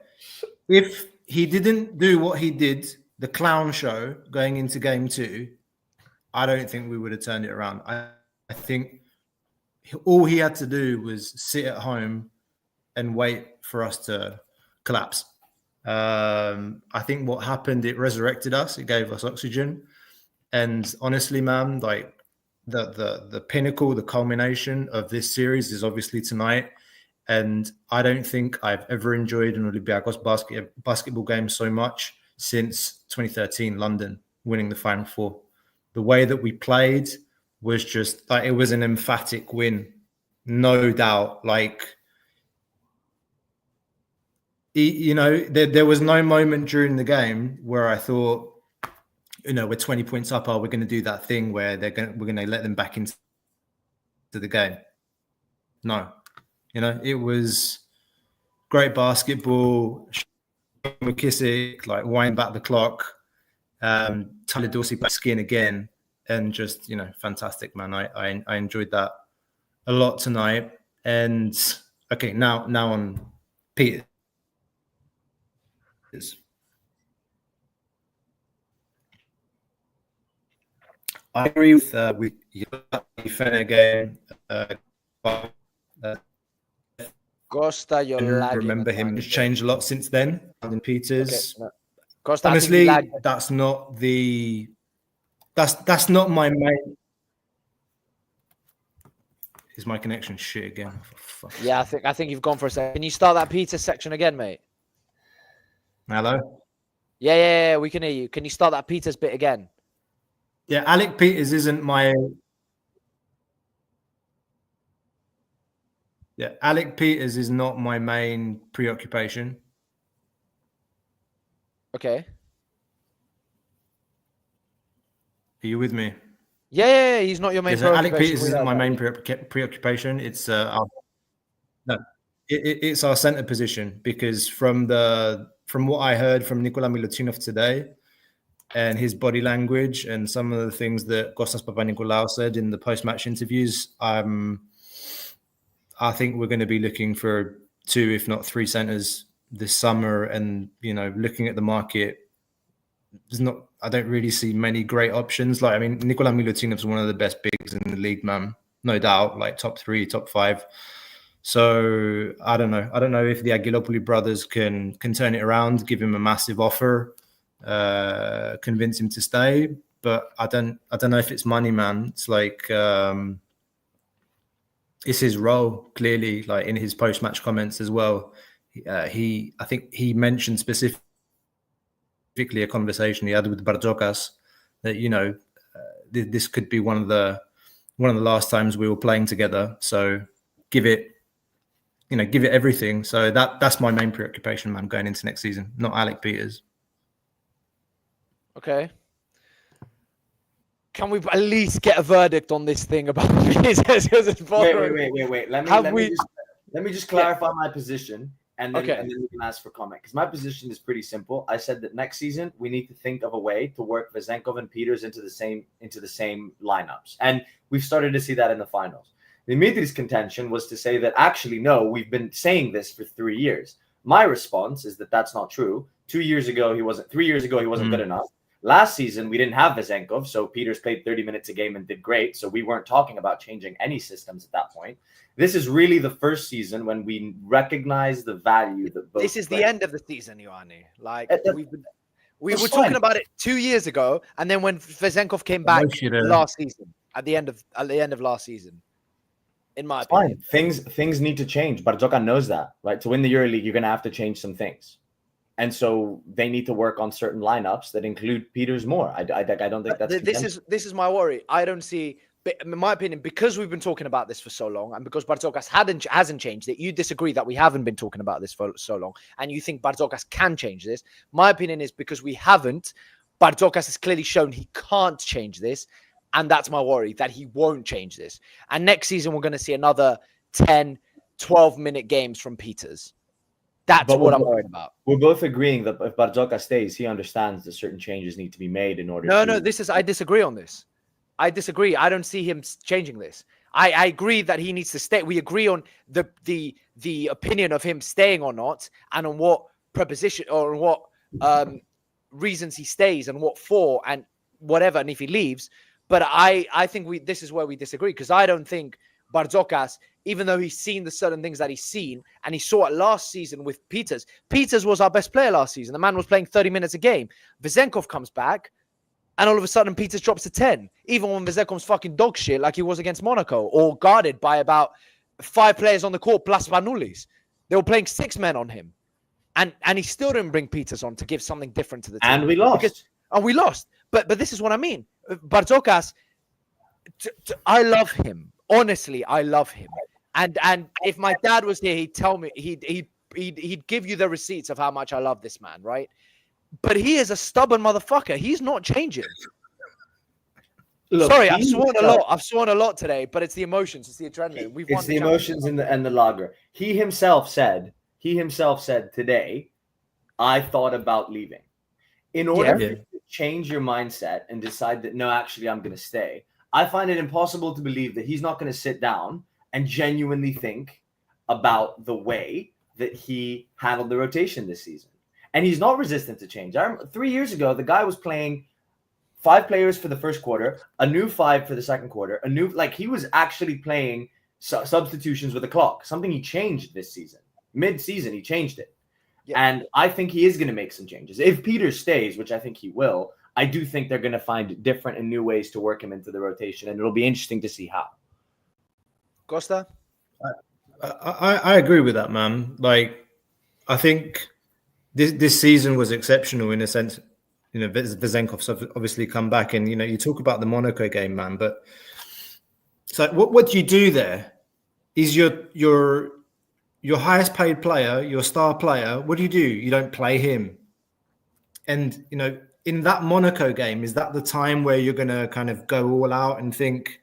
if he didn't do what he did, the clown show going into game 2, I don't think we would have turned it around. I think all he had to do was sit at home and wait for us to collapse. I think what happened, it resurrected us. It gave us oxygen. And honestly, man, like the pinnacle, the culmination of this series is obviously tonight. And I don't think I've ever enjoyed an Olympiacos basketball game so much since 2013 London, winning the Final Four. The way that we played was just like, it was an emphatic win, no doubt. Like, you know, there was no moment during the game where I thought, you know, we're 20 points up, we're going to do that thing where we're going to let them back into the game. No. You know, it was great basketball. McKissic, like, wind back the clock. Tyler Dorsey back skin again, and just, you know, fantastic, man. I enjoyed that a lot tonight. And okay, now on Peters. I agree with Fener game. Costa, you're lagging. Remember him has changed a lot since then. And Peters, okay, no. Costa, honestly, that's not my main. Is my connection shit again? Yeah, I think you've gone for a second. Can you start that Peters section again, mate? Hello? Yeah, we can hear you. Can you start that Peters bit again? Yeah, Alec Peters isn't my... Yeah, Alec Peters is not my main preoccupation. Okay. Are you with me? Yeah, he's not your main preoccupation. Alec Peters isn't my main preoccupation. It's it's our center position, because from what I heard from Milutinov today and his body language and some of the things that Goss Papanikolaou said in the post-match interviews, I think we're going to be looking for 2, if not 3 centers this summer. And, you know, looking at the market, I don't really see many great options. Like, I mean, Nikola Milutinov is one of the best bigs in the league, man. No doubt, like top 3, top 5. So I don't know. I don't know if the Angelopoulou brothers can turn it around, give him a massive offer, convince him to stay. But I don't know if it's money, man. It's like it's his role, clearly, like in his post-match comments as well. I think he mentioned specifically a conversation he had with Barzokas that, you know, this could be one of the last times we were playing together. So give it everything. So that's my main preoccupation, man, going into next season, not Alec Peters. Okay. Can we at least get a verdict on this thing about Peters? Wait. Let me just clarify my position, and then we can ask for comment. Because my position is pretty simple. I said that next season we need to think of a way to work Vezenkov and Peters into the same lineups, and we've started to see that in the finals. Dimitri's contention was to say that actually, no, we've been saying this for 3 years. My response is that that's not true. 2 years ago, he wasn't. 3 years ago, he wasn't good enough. Last season, we didn't have Vezenkov, so Peters played 30 minutes a game and did great. So we weren't talking about changing any systems at that point. This is really the first season when we recognize the value that both. This is the end of the season, Ioanni. Like we were talking about it 2 years ago, and then when Vezenkov came back last season, at the end of last season. In my opinion, things need to change. Barzokas knows that, right? To win the EuroLeague, you're going to have to change some things, and so they need to work on certain lineups that include Peters more. I don't think that's this is my worry. I don't see, in my opinion, because we've been talking about this for so long, and because Barzokas hasn't changed it. You disagree that we haven't been talking about this for so long, and you think Barzokas can change this. My opinion is because we haven't. Barzokas has clearly shown he can't change this. And that's my worry, that he won't change this. And next season, we're going to see another 10, 12-minute games from Peters. That's what I'm worried about. We're both agreeing that if Barzokas stays, he understands that certain changes need to be made in order to... I disagree on this. I disagree. I don't see him changing this. I agree that he needs to stay. We agree on the opinion of him staying or not, and on what preposition or on what reasons he stays and what for and whatever, and if he leaves. But I think this is where we disagree, because I don't think Barzokas, even though he's seen the certain things that he's seen, and he saw it last season with Peters. Peters was our best player last season. The man was playing 30 minutes a game. Vezenkov comes back, and all of a sudden Peters drops to 10. Even when Vezenkov's fucking dog shit like he was against Monaco, or guarded by about 5 players on the court plus Spanoulis. They were playing 6 men on him. And he still didn't bring Peters on to give something different to the team. And we lost. We lost. But this is what I mean. Barzokas, I love him. Honestly, I love him. And if my dad was here, he'd tell me, he'd give you the receipts of how much I love this man, right? But he is a stubborn motherfucker. He's not changing. Look, sorry, I've sworn a lot today, but it's the emotions, it's the adrenaline. It's the emotions and the lager. He himself said today, I thought about leaving. In order to change your mindset and decide that, no, actually, I'm going to stay, I find it impossible to believe that he's not going to sit down and genuinely think about the way that he handled the rotation this season. And he's not resistant to change. 3 years ago, the guy was playing 5 players for the first quarter, a new 5 for the second quarter, he was actually playing substitutions with the clock, something he changed this season. Mid-season, he changed it. Yeah. And I think he is going to make some changes. If Peters stays, which I think he will, I do think they're going to find different and new ways to work him into the rotation, and it'll be interesting to see how. Costa? I agree with that, man. Like, I think this season was exceptional in a sense. You know, Vezenkov's obviously come back, and, you know, you talk about the Monaco game, man, but it's like, what do you do there? Is your highest paid player, your star player, what do? You don't play him. And, you know, in that Monaco game, is that the time where you're going to kind of go all out and think,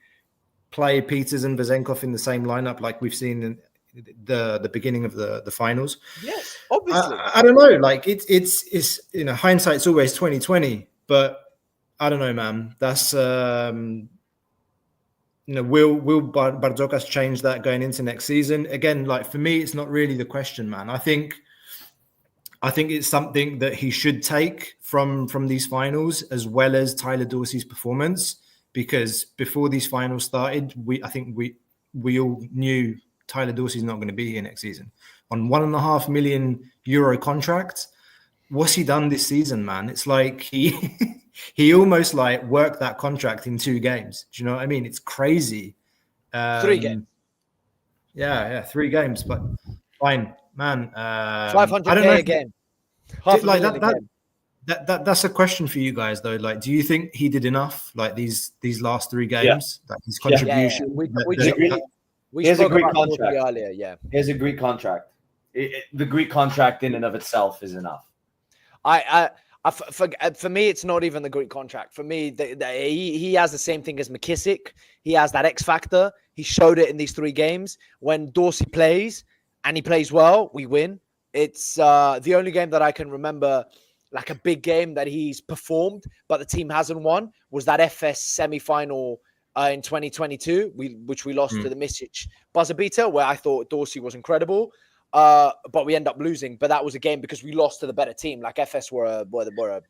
play Peters and Vezenkov in the same lineup like we've seen in the beginning of the finals? Yes, obviously. I don't know. Like, it's you know, hindsight's always 20/20, but I don't know, man. That's you know, will Barzokas change that going into next season? Again, like, for me, it's not really the question, man. I think I think it's something that he should take from these finals, as well as Tyler Dorsey's performance. Because before these finals started, I think we all knew Tyler Dorsey's not going to be here next season. On €1.5 million contract, what's he done this season, man? It's like he almost like worked that contract in 2 games. Do you know what I mean? It's crazy. 3 games. Yeah, 3 games, but fine, man. $500K I don't know a game. Half a like million a game. that's a question for you guys though. Like, do you think he did enough? Like these last 3 games, like his contribution. We He has a spoke Greek about Dorsey contract earlier. Yeah, He has a Greek contract. The Greek contract in and of itself is enough. For me, it's not even the Greek contract. For me, he has the same thing as McKissic. He has that X factor. He showed it in these 3 games. When Dorsey plays and he plays well, we win. It's the only game that I can remember, like a big game that he's performed, but the team hasn't won, was that FS semi-final in 2022, which we lost to the Mismatch buzzer beater, where I thought Dorsey was incredible. But we end up losing. But that was a game because we lost to the better team. Like FS were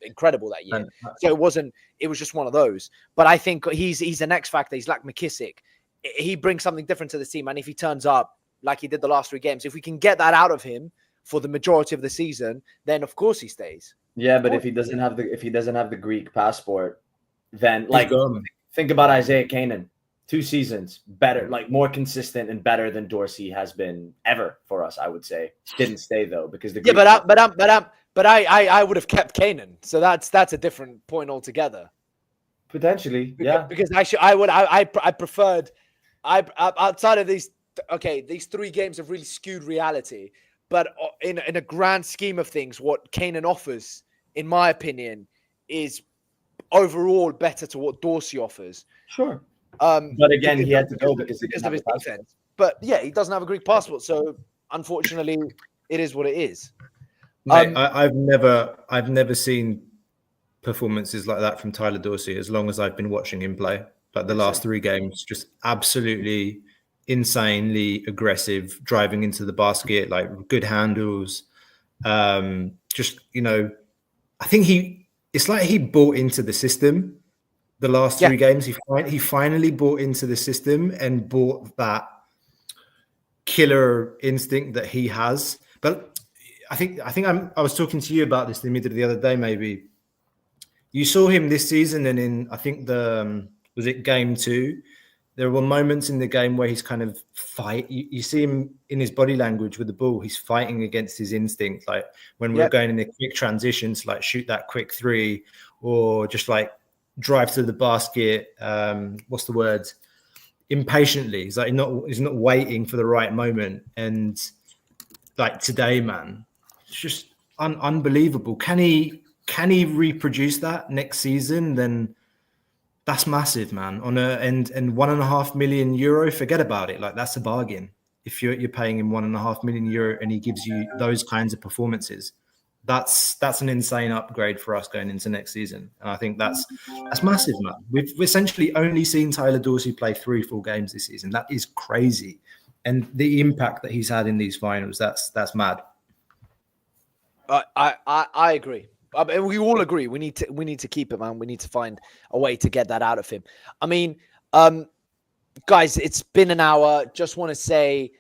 incredible that year. So it was just one of those. But I think he's an X factor. He's like McKissic. He brings something different to the team. And if he turns up like he did the last 3 games, if we can get that out of him for the majority of the season, then of course he stays. Yeah, but if he doesn't have the Greek passport, then like think about Isaiah Kanan. 2 seasons, better, like more consistent and better than Dorsey has been ever for us, I would say. Didn't stay though because the Greek I would have kept Kanan, so that's a different point altogether. Potentially, because I preferred outside of these. Okay, these 3 games have really skewed reality, but in a grand scheme of things, what Kanan offers, in my opinion, is overall better to what Dorsey offers. Sure. But again, he had to go because of his defense. But yeah, he doesn't have a Greek passport, so unfortunately, it is what it is. Mate, I've never seen performances like that from Tyler Dorsey as long as I've been watching him play. Like the last 3 games, just absolutely insanely aggressive, driving into the basket, like good handles. Just, I think it's like he bought into the system. The last 3 games, he finally bought into the system and bought that killer instinct that he has. But I was talking to you about this, Dimitri, the other day. Maybe you saw him this season, and in I think was it game 2? There were moments in the game where he's kind of fight. You see him in his body language with the ball. He's fighting against his instinct, like when we're going in the quick transitions, like shoot that quick 3, or just like drive to the basket. What's the word? Impatiently. He's not waiting for the right moment. And like today, man, it's just unbelievable. Can he reproduce that next season? Then that's massive, man. And €1.5 million, forget about it. Like that's a bargain. If you're paying him €1.5 million and he gives you those kinds of performances, that's an insane upgrade for us going into next season. And I think that's massive, man. We've essentially only seen Tyler Dorsey play 3 full games this season. That is crazy. And the impact that he's had in these finals, that's mad. I agree. We all agree. We need to keep it, man. We need to find a way to get that out of him. I mean, guys, it's been an hour. Just want to say,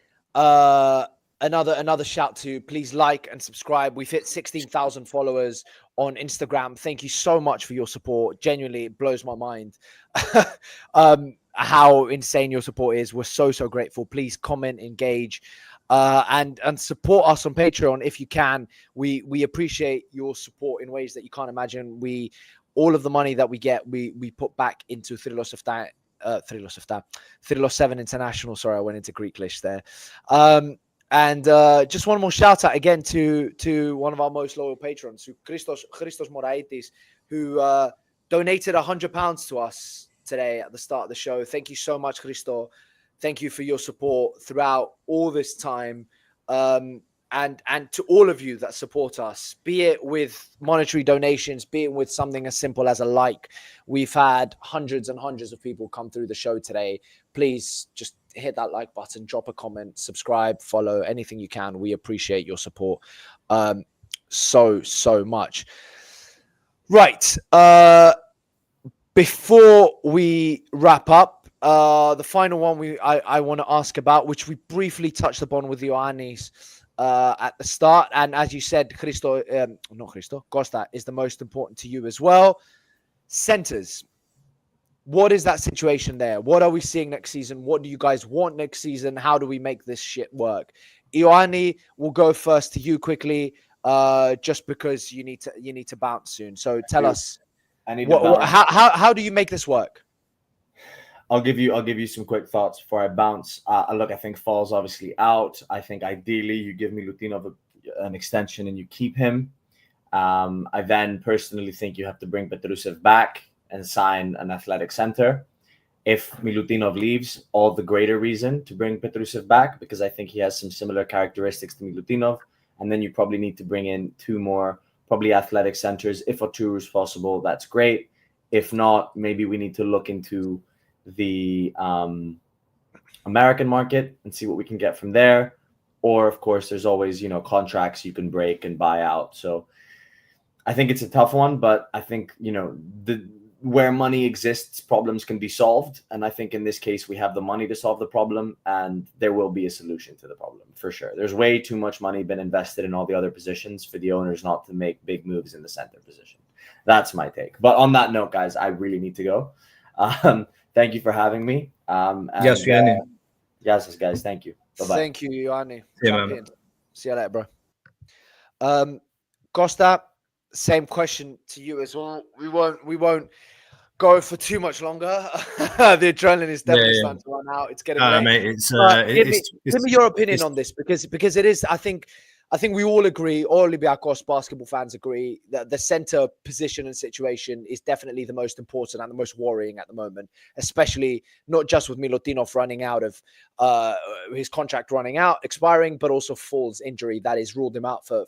another shout to please like and subscribe. We've hit 16,000 followers on Instagram. Thank you so much for your support. Genuinely, it blows my mind how insane your support is. We're so grateful. Please comment, engage, and support us on Patreon if you can. We appreciate your support in ways that you can't imagine. All of the money that we get, we put back into Thrilos 7 International. Sorry, I went into Greeklish there. And just one more shout out again to one of our most loyal patrons, Christos Moraitis, who donated £100 to us today at the start of the show. Thank you so much, Christo. Thank you for your support throughout all this time. And to all of you that support us, be it with monetary donations, be it with something as simple as a like. We've had hundreds and hundreds of people come through the show today. Please just hit that like button, drop a comment, subscribe, follow, anything you can. We appreciate your support so much. Right. Before we wrap up, the final one I want to ask about, which we briefly touched upon with Ioannis at the start, and as you said, Costa is the most important to you as well. Centers. What is that situation there? What are we seeing next season? What do you guys want next season? How do we make this shit work? Ioanni, we'll go first to you quickly, just because you need to bounce soon. So tell us, how do you make this work? I'll give you some quick thoughts before I bounce. Look, I think Fall's obviously out. I think ideally you give Milutinov an extension and you keep him. I then personally think you have to bring Petrusev back and sign an athletic center. If Milutinov leaves, all the greater reason to bring Petrusev back, because I think he has some similar characteristics to Milutinov. And then you probably need to bring in 2 more, probably athletic centers. If Oturu is possible, that's great. If not, maybe we need to look into the American market and see what we can get from there. Or, of course, there's always, contracts you can break and buy out. So I think it's a tough one, but I think, where money exists, problems can be solved. And I think in this case, we have the money to solve the problem, and there will be a solution to the problem for sure. There's way too much money been invested in all the other positions for the owners not to make big moves in the center position. That's my take. But on that note, guys, I really need to go. Thank you for having me. Yes, guys. Thank you. Bye-bye. Thank you, Ioanni. Yeah, See you later, bro. Costa, same question to you as well. We won't go for too much longer. The adrenaline is definitely starting to run out. It's getting late. Mate, give me your opinion on this, because it is. I think we all agree, all Olympiacos basketball fans agree, that the center position and situation is definitely the most important and the most worrying at the moment, especially not just with Milutinov running out of his contract expiring, but also Fall's injury that has ruled him out for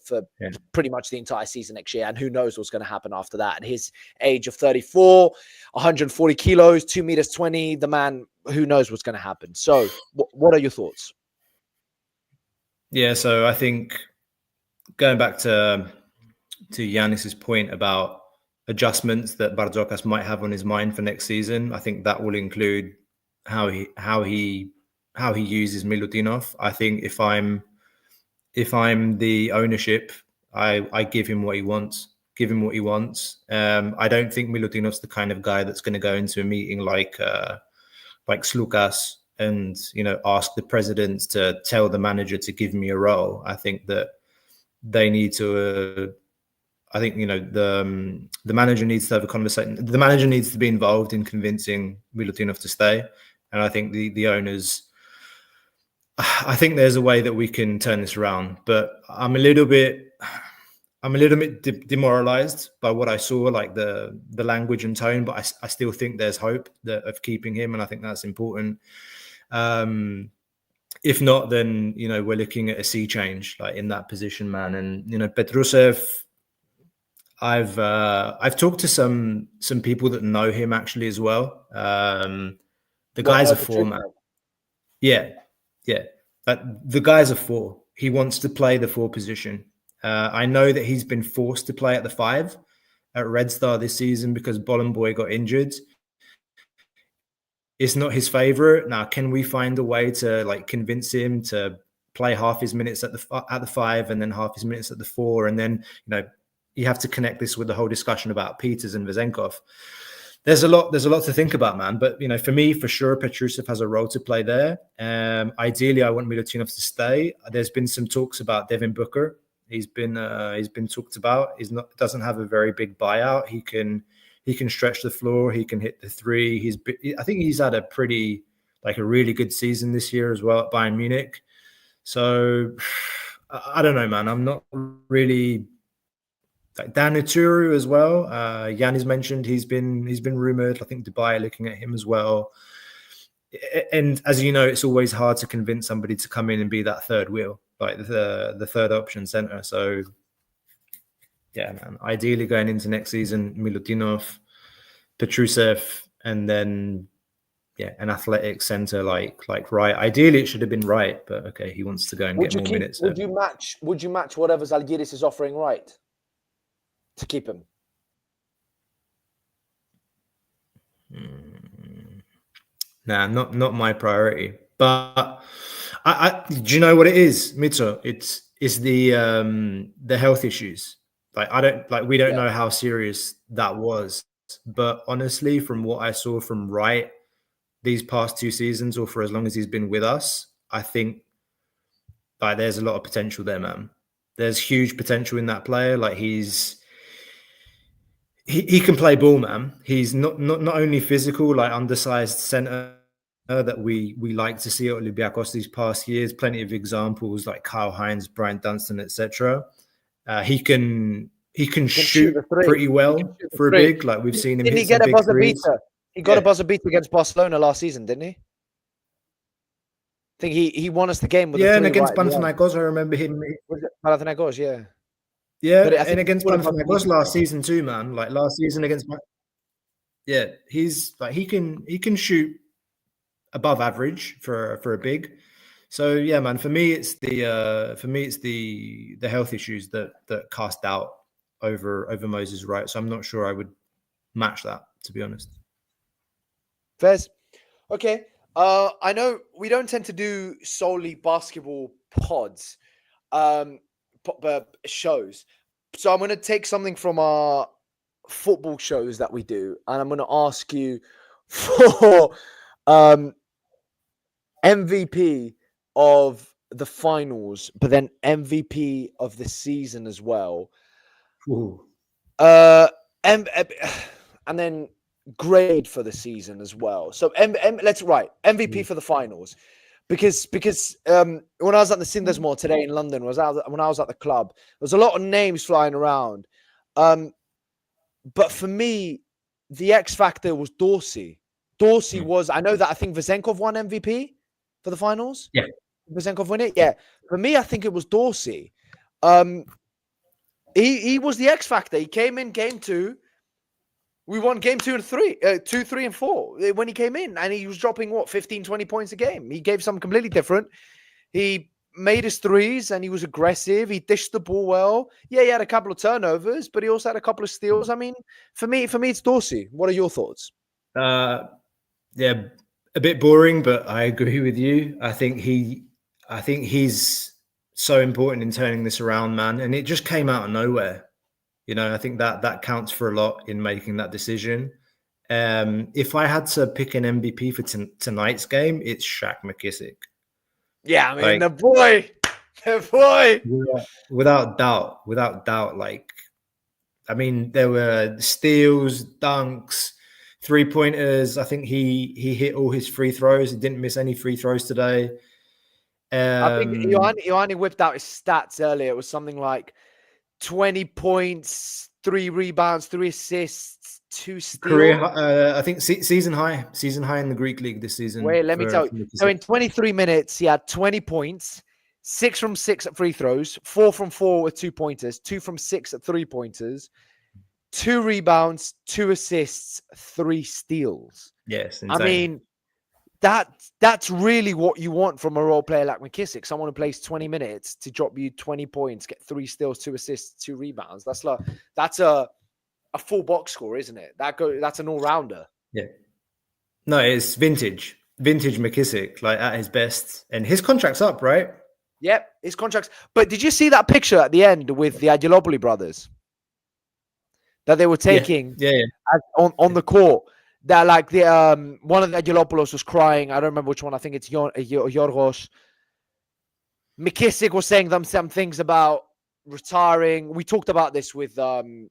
pretty much the entire season next year. And who knows what's going to happen after that. At his age of 34, 140 kilos, 2 meters 20, the man, who knows what's going to happen. So what are your thoughts? Yeah, so I think going back to Yannis's point about adjustments that Barzokas might have on his mind for next season, I think that will include how he uses Milutinov. I think if I'm the ownership, I give him what he wants. Give him what he wants. I don't think Milutinov's the kind of guy that's going to go into a meeting like Slukas and ask the presidents to tell the manager to give me a role. I think that they need to. I think the manager needs to have a conversation. The manager needs to be involved in convincing Milutinov to stay, and I think the owners. I think there's a way that we can turn this around, but I'm a little bit demoralized by what I saw, like the language and tone. But I still think there's hope of keeping him, and I think that's important. If not, then we're looking at a sea change, like in that position, man. And Petrusev, I've talked to some people that know him actually as well. The guy's a 4, man. Yeah. The guy's a 4. He wants to play the 4 position. I know that he's been forced to play at the 5 at Red Star this season because Bollenboy got injured. It's not his favorite. Now, can we find a way to convince him to play half his minutes at the 5 and then half his minutes at the 4? And then, you have to connect this with the whole discussion about Peters and Vezenkov. There's a lot to think about, man. But, for me, for sure, Petrusev has a role to play there. Ideally, I want Milutinov to stay. There's been some talks about Devin Booker. He's been talked about. Doesn't have a very big buyout. He can stretch the floor. He can hit the 3. I think he's had a really good season this year as well at Bayern Munich. So I don't know, man. I'm not really Dan Naturu as well. Yannis mentioned he's been rumored. I think Dubai are looking at him as well. And as you know, it's always hard to convince somebody to come in and be that third wheel, like the third option center. So yeah, man. Ideally, going into next season, Milutinov, Petrusev, and then an athletic center like Wright. Ideally, it should have been Wright, but okay, he wants to go and get more minutes. Would you match whatever Zalgiris is offering Wright to keep him? Nah, not my priority. But I do you know what it is, Mito? It's the health issues. We don't know how serious that was. But honestly, from what I saw from Wright these past 2 seasons, or for as long as he's been with us, I think there's a lot of potential there, man. There's huge potential in that player. Like he can play ball, man. He's not only physical, like undersized center that we like to see at Olympiacos these past years. Plenty of examples like Kyle Hines, Brian Dunstan, etc. He can shoot pretty well for a big. Like we've seen him. Didn't he get a buzzer beater? He got a buzzer beater against Barcelona last season, didn't he? I think he won us the game with and against Panathinaikos, I remember him. Was it Panathinaikos? Yeah. Yeah, and against Panathinaikos last season too, man. Like last season against, he's like he can shoot above average for a big. So yeah, man. For me, it's the health issues that cast doubt over Moses Wright. So I'm not sure I would match that, to be honest. Fez, okay. I know we don't tend to do solely basketball pods. Shows. So I'm going to take something from our football shows that we do, and I'm going to ask you for MVP of the finals, but then MVP of the season as well. Ooh. And then grade for the season as well. So let's write MVP for the finals. Because when I was at the Sindesmore today in London, when I was at the club, there was a lot of names flying around. But for me, the X factor was Dorsey. Dorsey was, I know that I think Vezenkov won MVP for the finals. Yeah. Vezenkov win it? Yeah. For me, I think it was Dorsey. He was the X factor. He came in game 2. We won game 2 and 3, 2, 3, and 4 when he came in, and he was dropping 15, 20 points a game. He gave something completely different. He made his threes and he was aggressive. He dished the ball well. Yeah, he had a couple of turnovers, but he also had a couple of steals. I mean, for me, it's Dorsey. What are your thoughts? Yeah, a bit boring, but I agree with you. I think he's so important in turning this around, man. And it just came out of nowhere. You know, I think that counts for a lot in making that decision. If I had to pick an MVP for tonight's game, it's Shaq McKissic. Yeah, I mean, the boy. Yeah, without doubt. Like, I mean, there were steals, dunks, 3-pointers. I think he hit all his free throws. He didn't miss any free throws today. I think Ioanni whipped out his stats earlier. It was something like 20 points, 3 rebounds, 3 assists, 2 steals. Career, I think season high in the Greek league this season. Wait, let me tell you. So in 23 minutes, he had 20 points, 6 from 6 at free throws, 4 from 4 with 2-pointers, 2 from 6 at 3-pointers, 2 rebounds, 2 assists, 3 steals. Yes, insane. I mean, that's really what you want from a role player like McKissic, someone who plays 20 minutes to drop you 20 points, get 3 steals, 2 assists, 2 rebounds. That's a full box score, isn't it? That's an all-rounder. Yeah. No, it's vintage McKissic, like at his best. And his contract's up, right? Yep, his contract's. But did you see that picture at the end with the Angelopoulou brothers that they were taking on the court? That like the one of the Angelopoulos was crying. I don't remember which one. I think it's Yorgos. McKissic was saying some things about retiring. We talked about this with Ioanni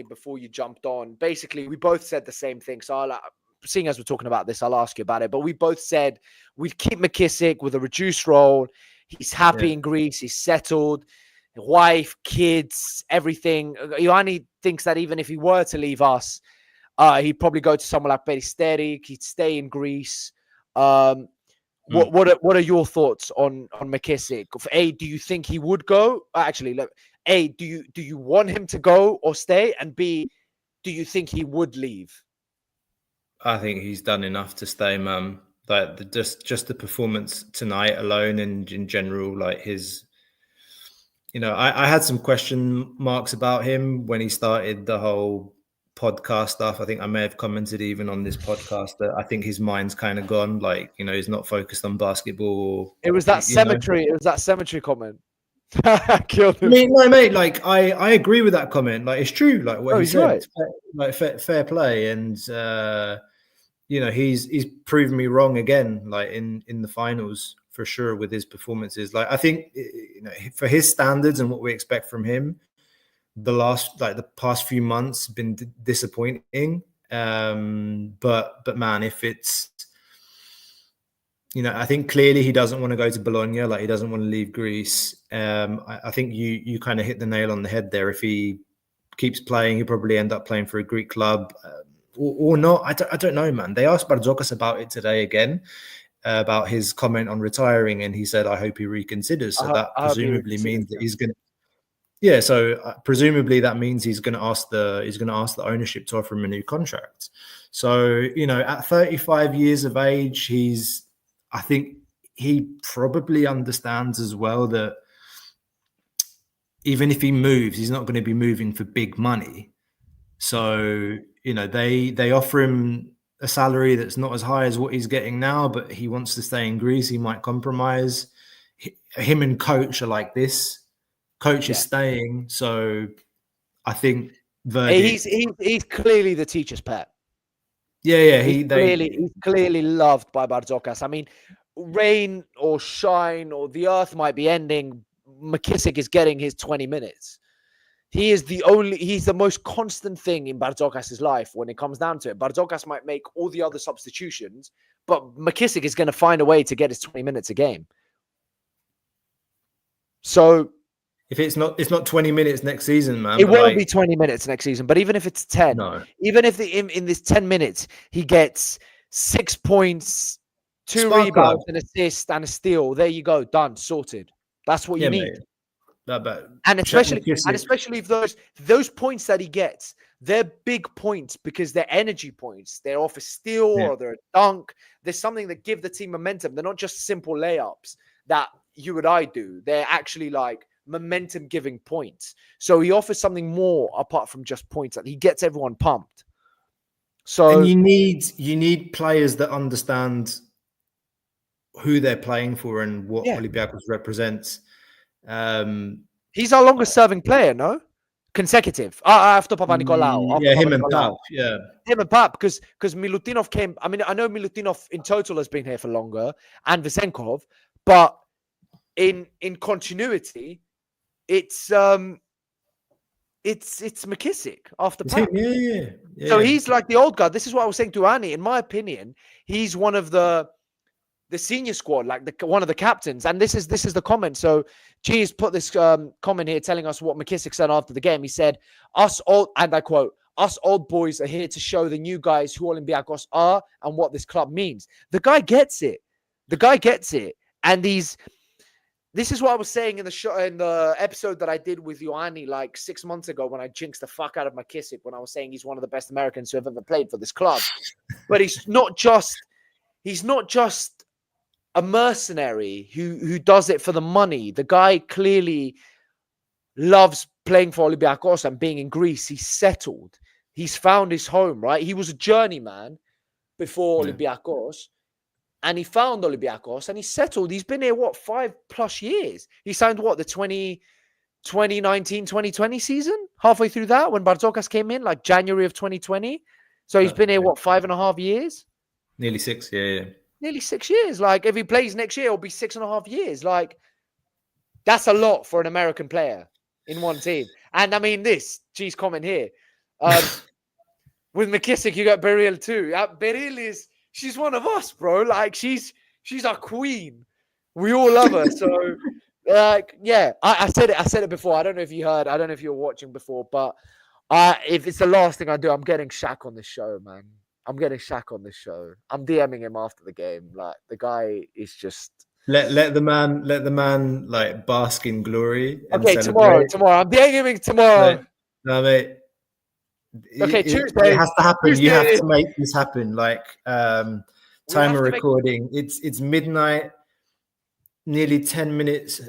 before you jumped on. Basically, we both said the same thing. So seeing as we're talking about this, I'll ask you about it. But we both said we'd keep McKissic with a reduced role. He's happy in Greece. He's settled. Wife, kids, everything. Ioanni thinks that even if he were to leave us, he'd probably go to someone like Peristeri. He'd stay in Greece. What are your thoughts on McKissic? A, do you think he would go? Actually, look. A, do you want him to go or stay? And B, do you think he would leave? I think he's done enough to stay, man. Like just the performance tonight alone, and in general, like his. I had some question marks about him when he started the whole podcast stuff. I think I may have commented even on this podcast that I think his mind's kind of gone. Like, he's not focused on basketball. It was that cemetery. It was that cemetery comment. Killed him. No, mate. Like, I agree with that comment. Like, it's true. Like what he said. Right. Like fair play, and he's proven me wrong again. Like in the finals. For sure, with his performances, like I think for his standards and what we expect from him, the past few months have been disappointing. But man, if it's I think clearly he doesn't want to go to Bologna, like he doesn't want to leave Greece. I think you kind of hit the nail on the head there. If he keeps playing, he'll probably end up playing for a Greek club or not. I don't know, man. They asked Barzokas about it today again. About his comment on retiring, and he said, "I hope he reconsiders." So that presumably means that he's going to. Yeah, so presumably that means he's going to ask the ownership to offer him a new contract. So at 35 years of age, I think he probably understands as well that even if he moves, he's not going to be moving for big money. So they offer him a salary that's not as high as what he's getting now, but he wants to stay in Greece. He might compromise. Him and coach are like this. Coach is staying, so I think he's clearly the teacher's pet. Yeah. He's clearly loved by Barzokas. I mean, rain or shine or the earth might be ending. McKissic is getting his 20 minutes. He's the most constant thing in Barzokas' life when it comes down to it. Barzokas might make all the other substitutions, but McKissic is going to find a way to get his 20 minutes a game. So if it's not 20 minutes next season, man. It will be 20 minutes next season, but even if it's 10, even if in this 10 minutes he gets 6 points, 2 rebounds, an assist, and a steal, there you go, done, sorted. That's what you need. Mate. And especially if those points that he gets, they're big points because they're energy points. They're off a steal or they're a dunk. There's something that give the team momentum. They're not just simple layups that you and I do. They're actually like momentum giving points. So he offers something more apart from just points. That he gets everyone pumped. So and you need players that understand who they're playing for and what Olympiacos represents. He's our longest serving player, no? Consecutive. After Papanikolaou. Him and Pap. Yeah. Him and Pap, because Milutinov came. I mean, I know Milutinov in total has been here for longer, and Vesenkov, but in continuity, it's McKissic after Pap. Yeah. So he's like the old guy. This is what I was saying to Annie. In my opinion, he's one of the senior squad, like one of the captains. And this is the comment. So G has put this comment here telling us what McKissic said after the game. He said, "Us old," and I quote, "Us old boys are here to show the new guys who Olympiacos are and what this club means." The guy gets it. And this is what I was saying in the episode that I did with Ioanni like 6 months ago when I jinxed the fuck out of McKissic when I was saying he's one of the best Americans who have ever played for this club. But he's not just a mercenary who does it for the money. The guy clearly loves playing for Olympiacos and being in Greece. He's settled. He's found his home, right? He was a journeyman before Olympiacos, and he found Olympiacos and he's settled. He's been here, 5+ years? He signed the 2019-2020 season? Halfway through that when Barzokas came in, like January of 2020. So he's been here, 5.5 years? Nearly 6, yeah. Nearly 6 years. Like, if he plays next year, it'll be 6.5 years. Like, that's a lot for an American player in one team. And I mean, G's comment here. With McKissic, you got Beryl too. Beryl she's one of us, bro. Like, she's our queen. We all love her. So, like, yeah, I said it before. I don't know if you heard. I don't know if you were watching before, but if it's the last thing I do, I'm getting Shaq on this show, man. I'm getting Shaq on this show. I'm DMing him after the game. Like, the guy is just let the man like bask in glory. And okay, celebrate. tomorrow. I'm DMing him tomorrow. No, mate. Okay, it Tuesday. has to happen. Tuesday. You have to make this happen. Like time have of to make- recording, it's midnight. Nearly 10 minutes,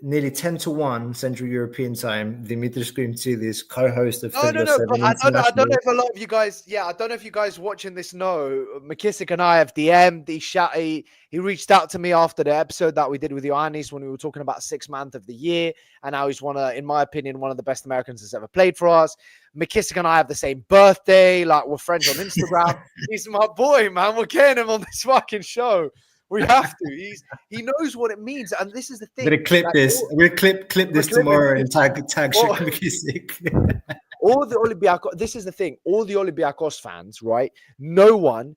nearly 10 to 1 Central European time. Dimitris Grimtsidis, co-host of No, Figure 7 but I don't know International. if a lot of you guys, I don't know if you guys watching this know. McKissic and I have DM'd. He reached out to me after the episode that we did with Ioannis when we were talking about 6th man of the year. And now he's in my opinion, one of the best Americans that's ever played for us. McKissic and I have the same birthday. Like, we're friends on Instagram. He's my boy, man. We're getting him on this fucking show. We have to. He knows what it means, and this is the thing. We're gonna clip this. We're gonna clip this tomorrow and tag McKissic. All the Olympiacos. This is the thing. All the Olympiacos fans, right? No one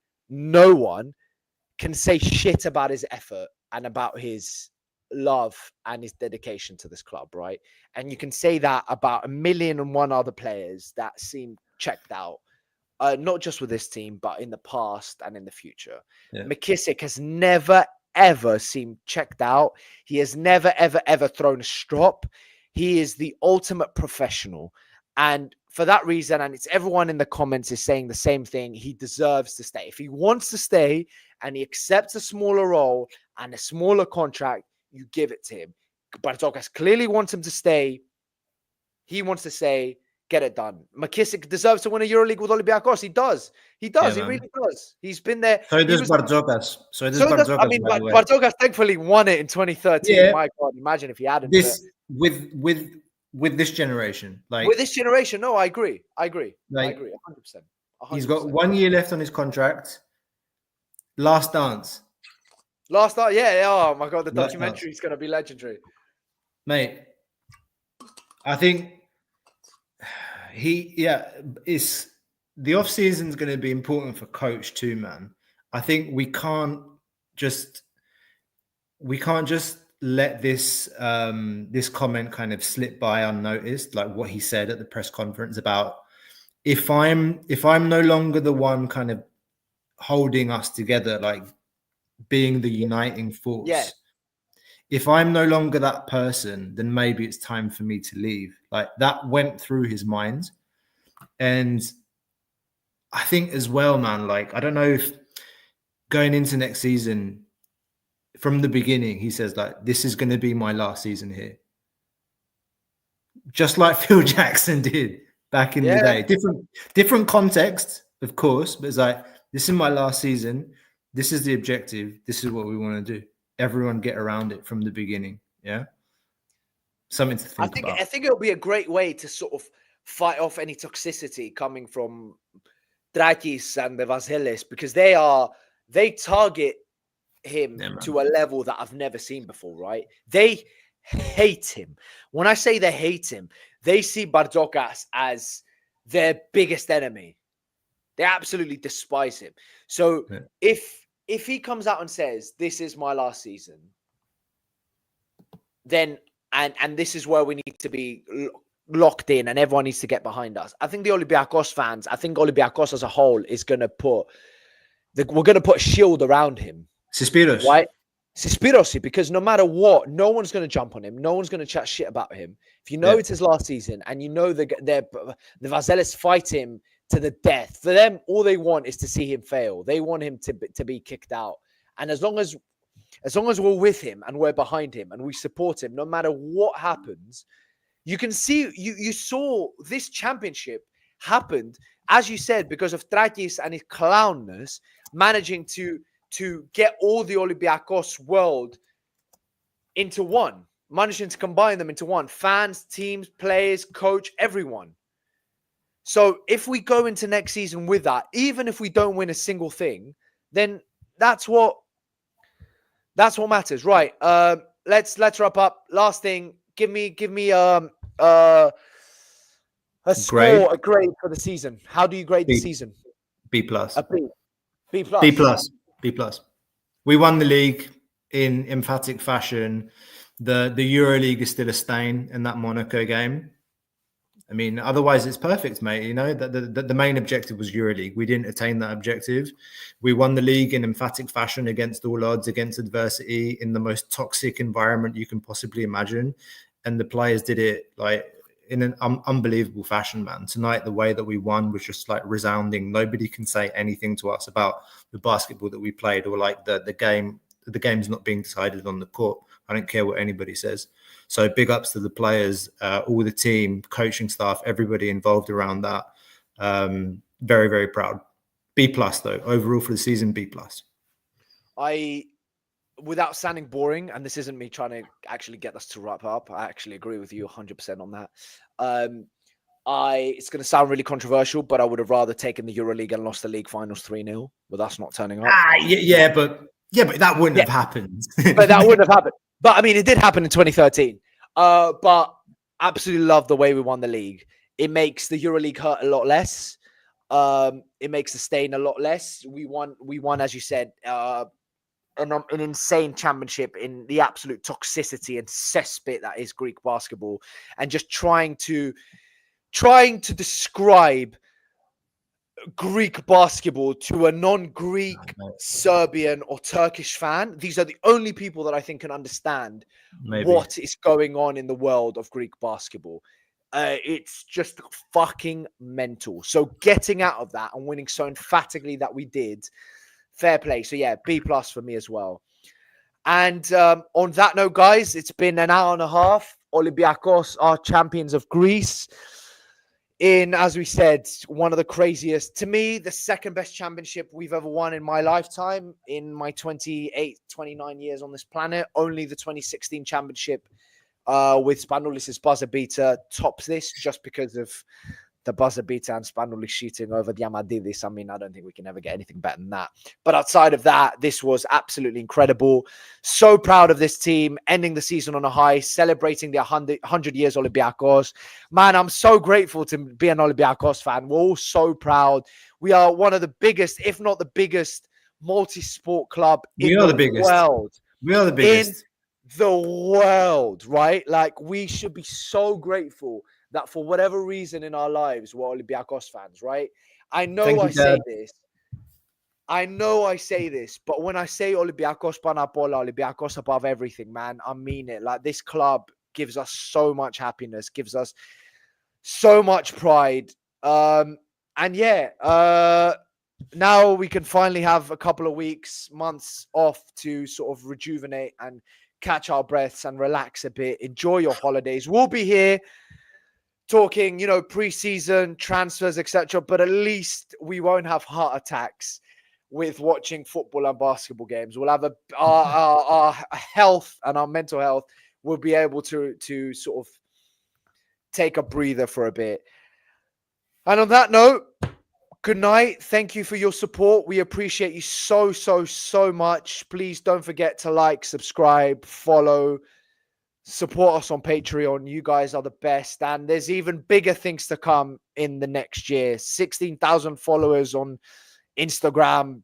can say shit about his effort and about his love and his dedication to this club, right? And you can say that about 1,000,001 other players that seem checked out. Not just with this team, but in the past and in the future. Yeah. McKissic has never, ever seemed checked out. He has never, ever thrown a strop. He is the ultimate professional. And for that reason, and it's everyone in the comments is saying the same thing, he deserves to stay. If he wants to stay and he accepts a smaller role and a smaller contract, you give it to him. Barzokas clearly wants him to stay. He wants to say, get it done. McKissic deserves to win a EuroLeague with Olympiacos. He does. He really does. He's been there. So does Barzokas. I mean, Barzokas thankfully won it in 2013. Yeah. My God, imagine if he hadn't. With this generation. Like with this generation, no, I agree. Like, I agree 100%. He's got 1 year left on his contract. Last dance. Yeah. Oh my God, the documentary is going to be legendary. Mate, I think it's the off season is going to be important for coach too, man. I think we can't just let this this comment kind of slip by unnoticed, like what he said at the press conference about if I'm no longer the one kind of holding us together, like being the uniting force. Yeah. If I'm no longer that person, then maybe it's time for me to leave. Like that went through his mind. And I think as well, man, like, I don't know if going into next season, from the beginning, he says like, this is going to be my last season here. Just like Phil Jackson did back in the day. Different context, of course, but it's like, this is my last season. This is the objective. This is what we want to do. Everyone get around it from the beginning. Yeah. Something to think about. I think it'll be a great way to sort of fight off any toxicity coming from Drakis and the Vazelis, because they target him to a level that I've never seen before, right? They hate him. When I say they hate him, they see Barzokas as their biggest enemy. They absolutely despise him. So if he comes out and says, this is my last season, then, and this is where we need to be locked in and everyone needs to get behind us. I think the Olympiacos fans, I think Olympiacos as a whole is going to we're going to put a shield around him. Suspiros. Right? Suspiros, because no matter what, no one's going to jump on him. No one's going to chat shit about him. If you know it's his last season and you know the Vazelis fight him to the death. For them, all they want is to see him fail. They want him to be kicked out. And as long as we're with him and we're behind him and we support him, no matter what happens, you can see, you saw this championship happened, as you said, because of Trakis and his clownness, managing to get all the Olympiacos world into one, managing to combine them into one. Fans, teams, players, coach, everyone. So if we go into next season with that, even if we don't win a single thing, then that's what matters, right? Let's wrap up. Last thing, give me a score, a grade for the season. How do you grade the season? B plus. A B. B plus. B plus. B plus. We won the league in emphatic fashion. The EuroLeague is still a stain in that Monaco game. I mean, otherwise it's perfect, mate. You know, the main objective was EuroLeague. We didn't attain that objective. We won the league in emphatic fashion against all odds, against adversity, in the most toxic environment you can possibly imagine. And the players did it like in an unbelievable fashion, man. Tonight, the way that we won was just like resounding. Nobody can say anything to us about the basketball that we played or like the game. The game's not being decided on the court. I don't care what anybody says. So big ups to the players, all the team, coaching staff, everybody involved around that. Very, very proud. B+ though, overall for the season, B+. Without sounding boring, and this isn't me trying to actually get us to wrap up, I actually agree with you 100% on that. It's going to sound really controversial, but I would have rather taken the EuroLeague and lost the league finals 3-0 with us not turning up. But that wouldn't have happened. But that wouldn't have happened. But I mean, it did happen in 2013. But absolutely love the way we won the league. It makes the EuroLeague hurt a lot less. It makes the stain a lot less. We won, as you said, an insane championship in the absolute toxicity and cesspit that is Greek basketball, and just trying to describe Greek basketball to a non-Greek, Serbian or Turkish fan. These are the only people that I think can understand what is going on in the world of Greek basketball. It's just fucking mental. So getting out of that and winning so emphatically that we did, fair play. So yeah, B+ for me as well. And on that note, guys, it's been an hour and a half. Olympiacos are champions of Greece in, as we said, one of the craziest, to me, the second best championship we've ever won in my lifetime, in my 29 years on this planet. Only the 2016 championship with Spanoulis' buzzer beater tops this, just because of the buzzer beater and Spanoulis shooting over Diamandidis. I mean, I don't think we can ever get anything better than that. But outside of that, this was absolutely incredible. So proud of this team, ending the season on a high, celebrating the 100 years Olympiacos. Man, I'm so grateful to be an Olympiacos fan. We're all so proud. We are one of the biggest, if not the biggest, multi-sport club in the world. We are the biggest. In the world, right? Like, we should be so grateful that for whatever reason in our lives, we're Olympiacos fans, right? I know I say this, but when I say Olympiacos Panapola, Olympiacos above everything, man, I mean it. Like, this club gives us so much happiness, gives us so much pride. Now we can finally have a couple of weeks, months off to sort of rejuvenate and catch our breaths and relax a bit. Enjoy your holidays. We'll be here talking, pre-season transfers, etc. But at least we won't have heart attacks with watching football and basketball games. We'll have our health and our mental health. We'll be able to sort of take a breather for a bit. And on that note, good night. Thank you for your support. We appreciate you so, so, so much. Please don't forget to like, subscribe, follow, support us on Patreon. You guys are the best. And there's even bigger things to come in the next year. 16,000 followers on Instagram,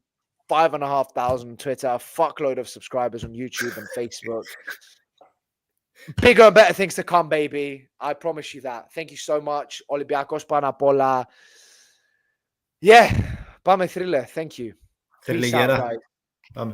5,500 on Twitter, a fuckload of subscribers on YouTube and Facebook. Bigger and better things to come, baby. I promise you that. Thank you so much. Olympiacos Panapola. Yeah. Πάμε thriller. Thank you. Peace out, guys.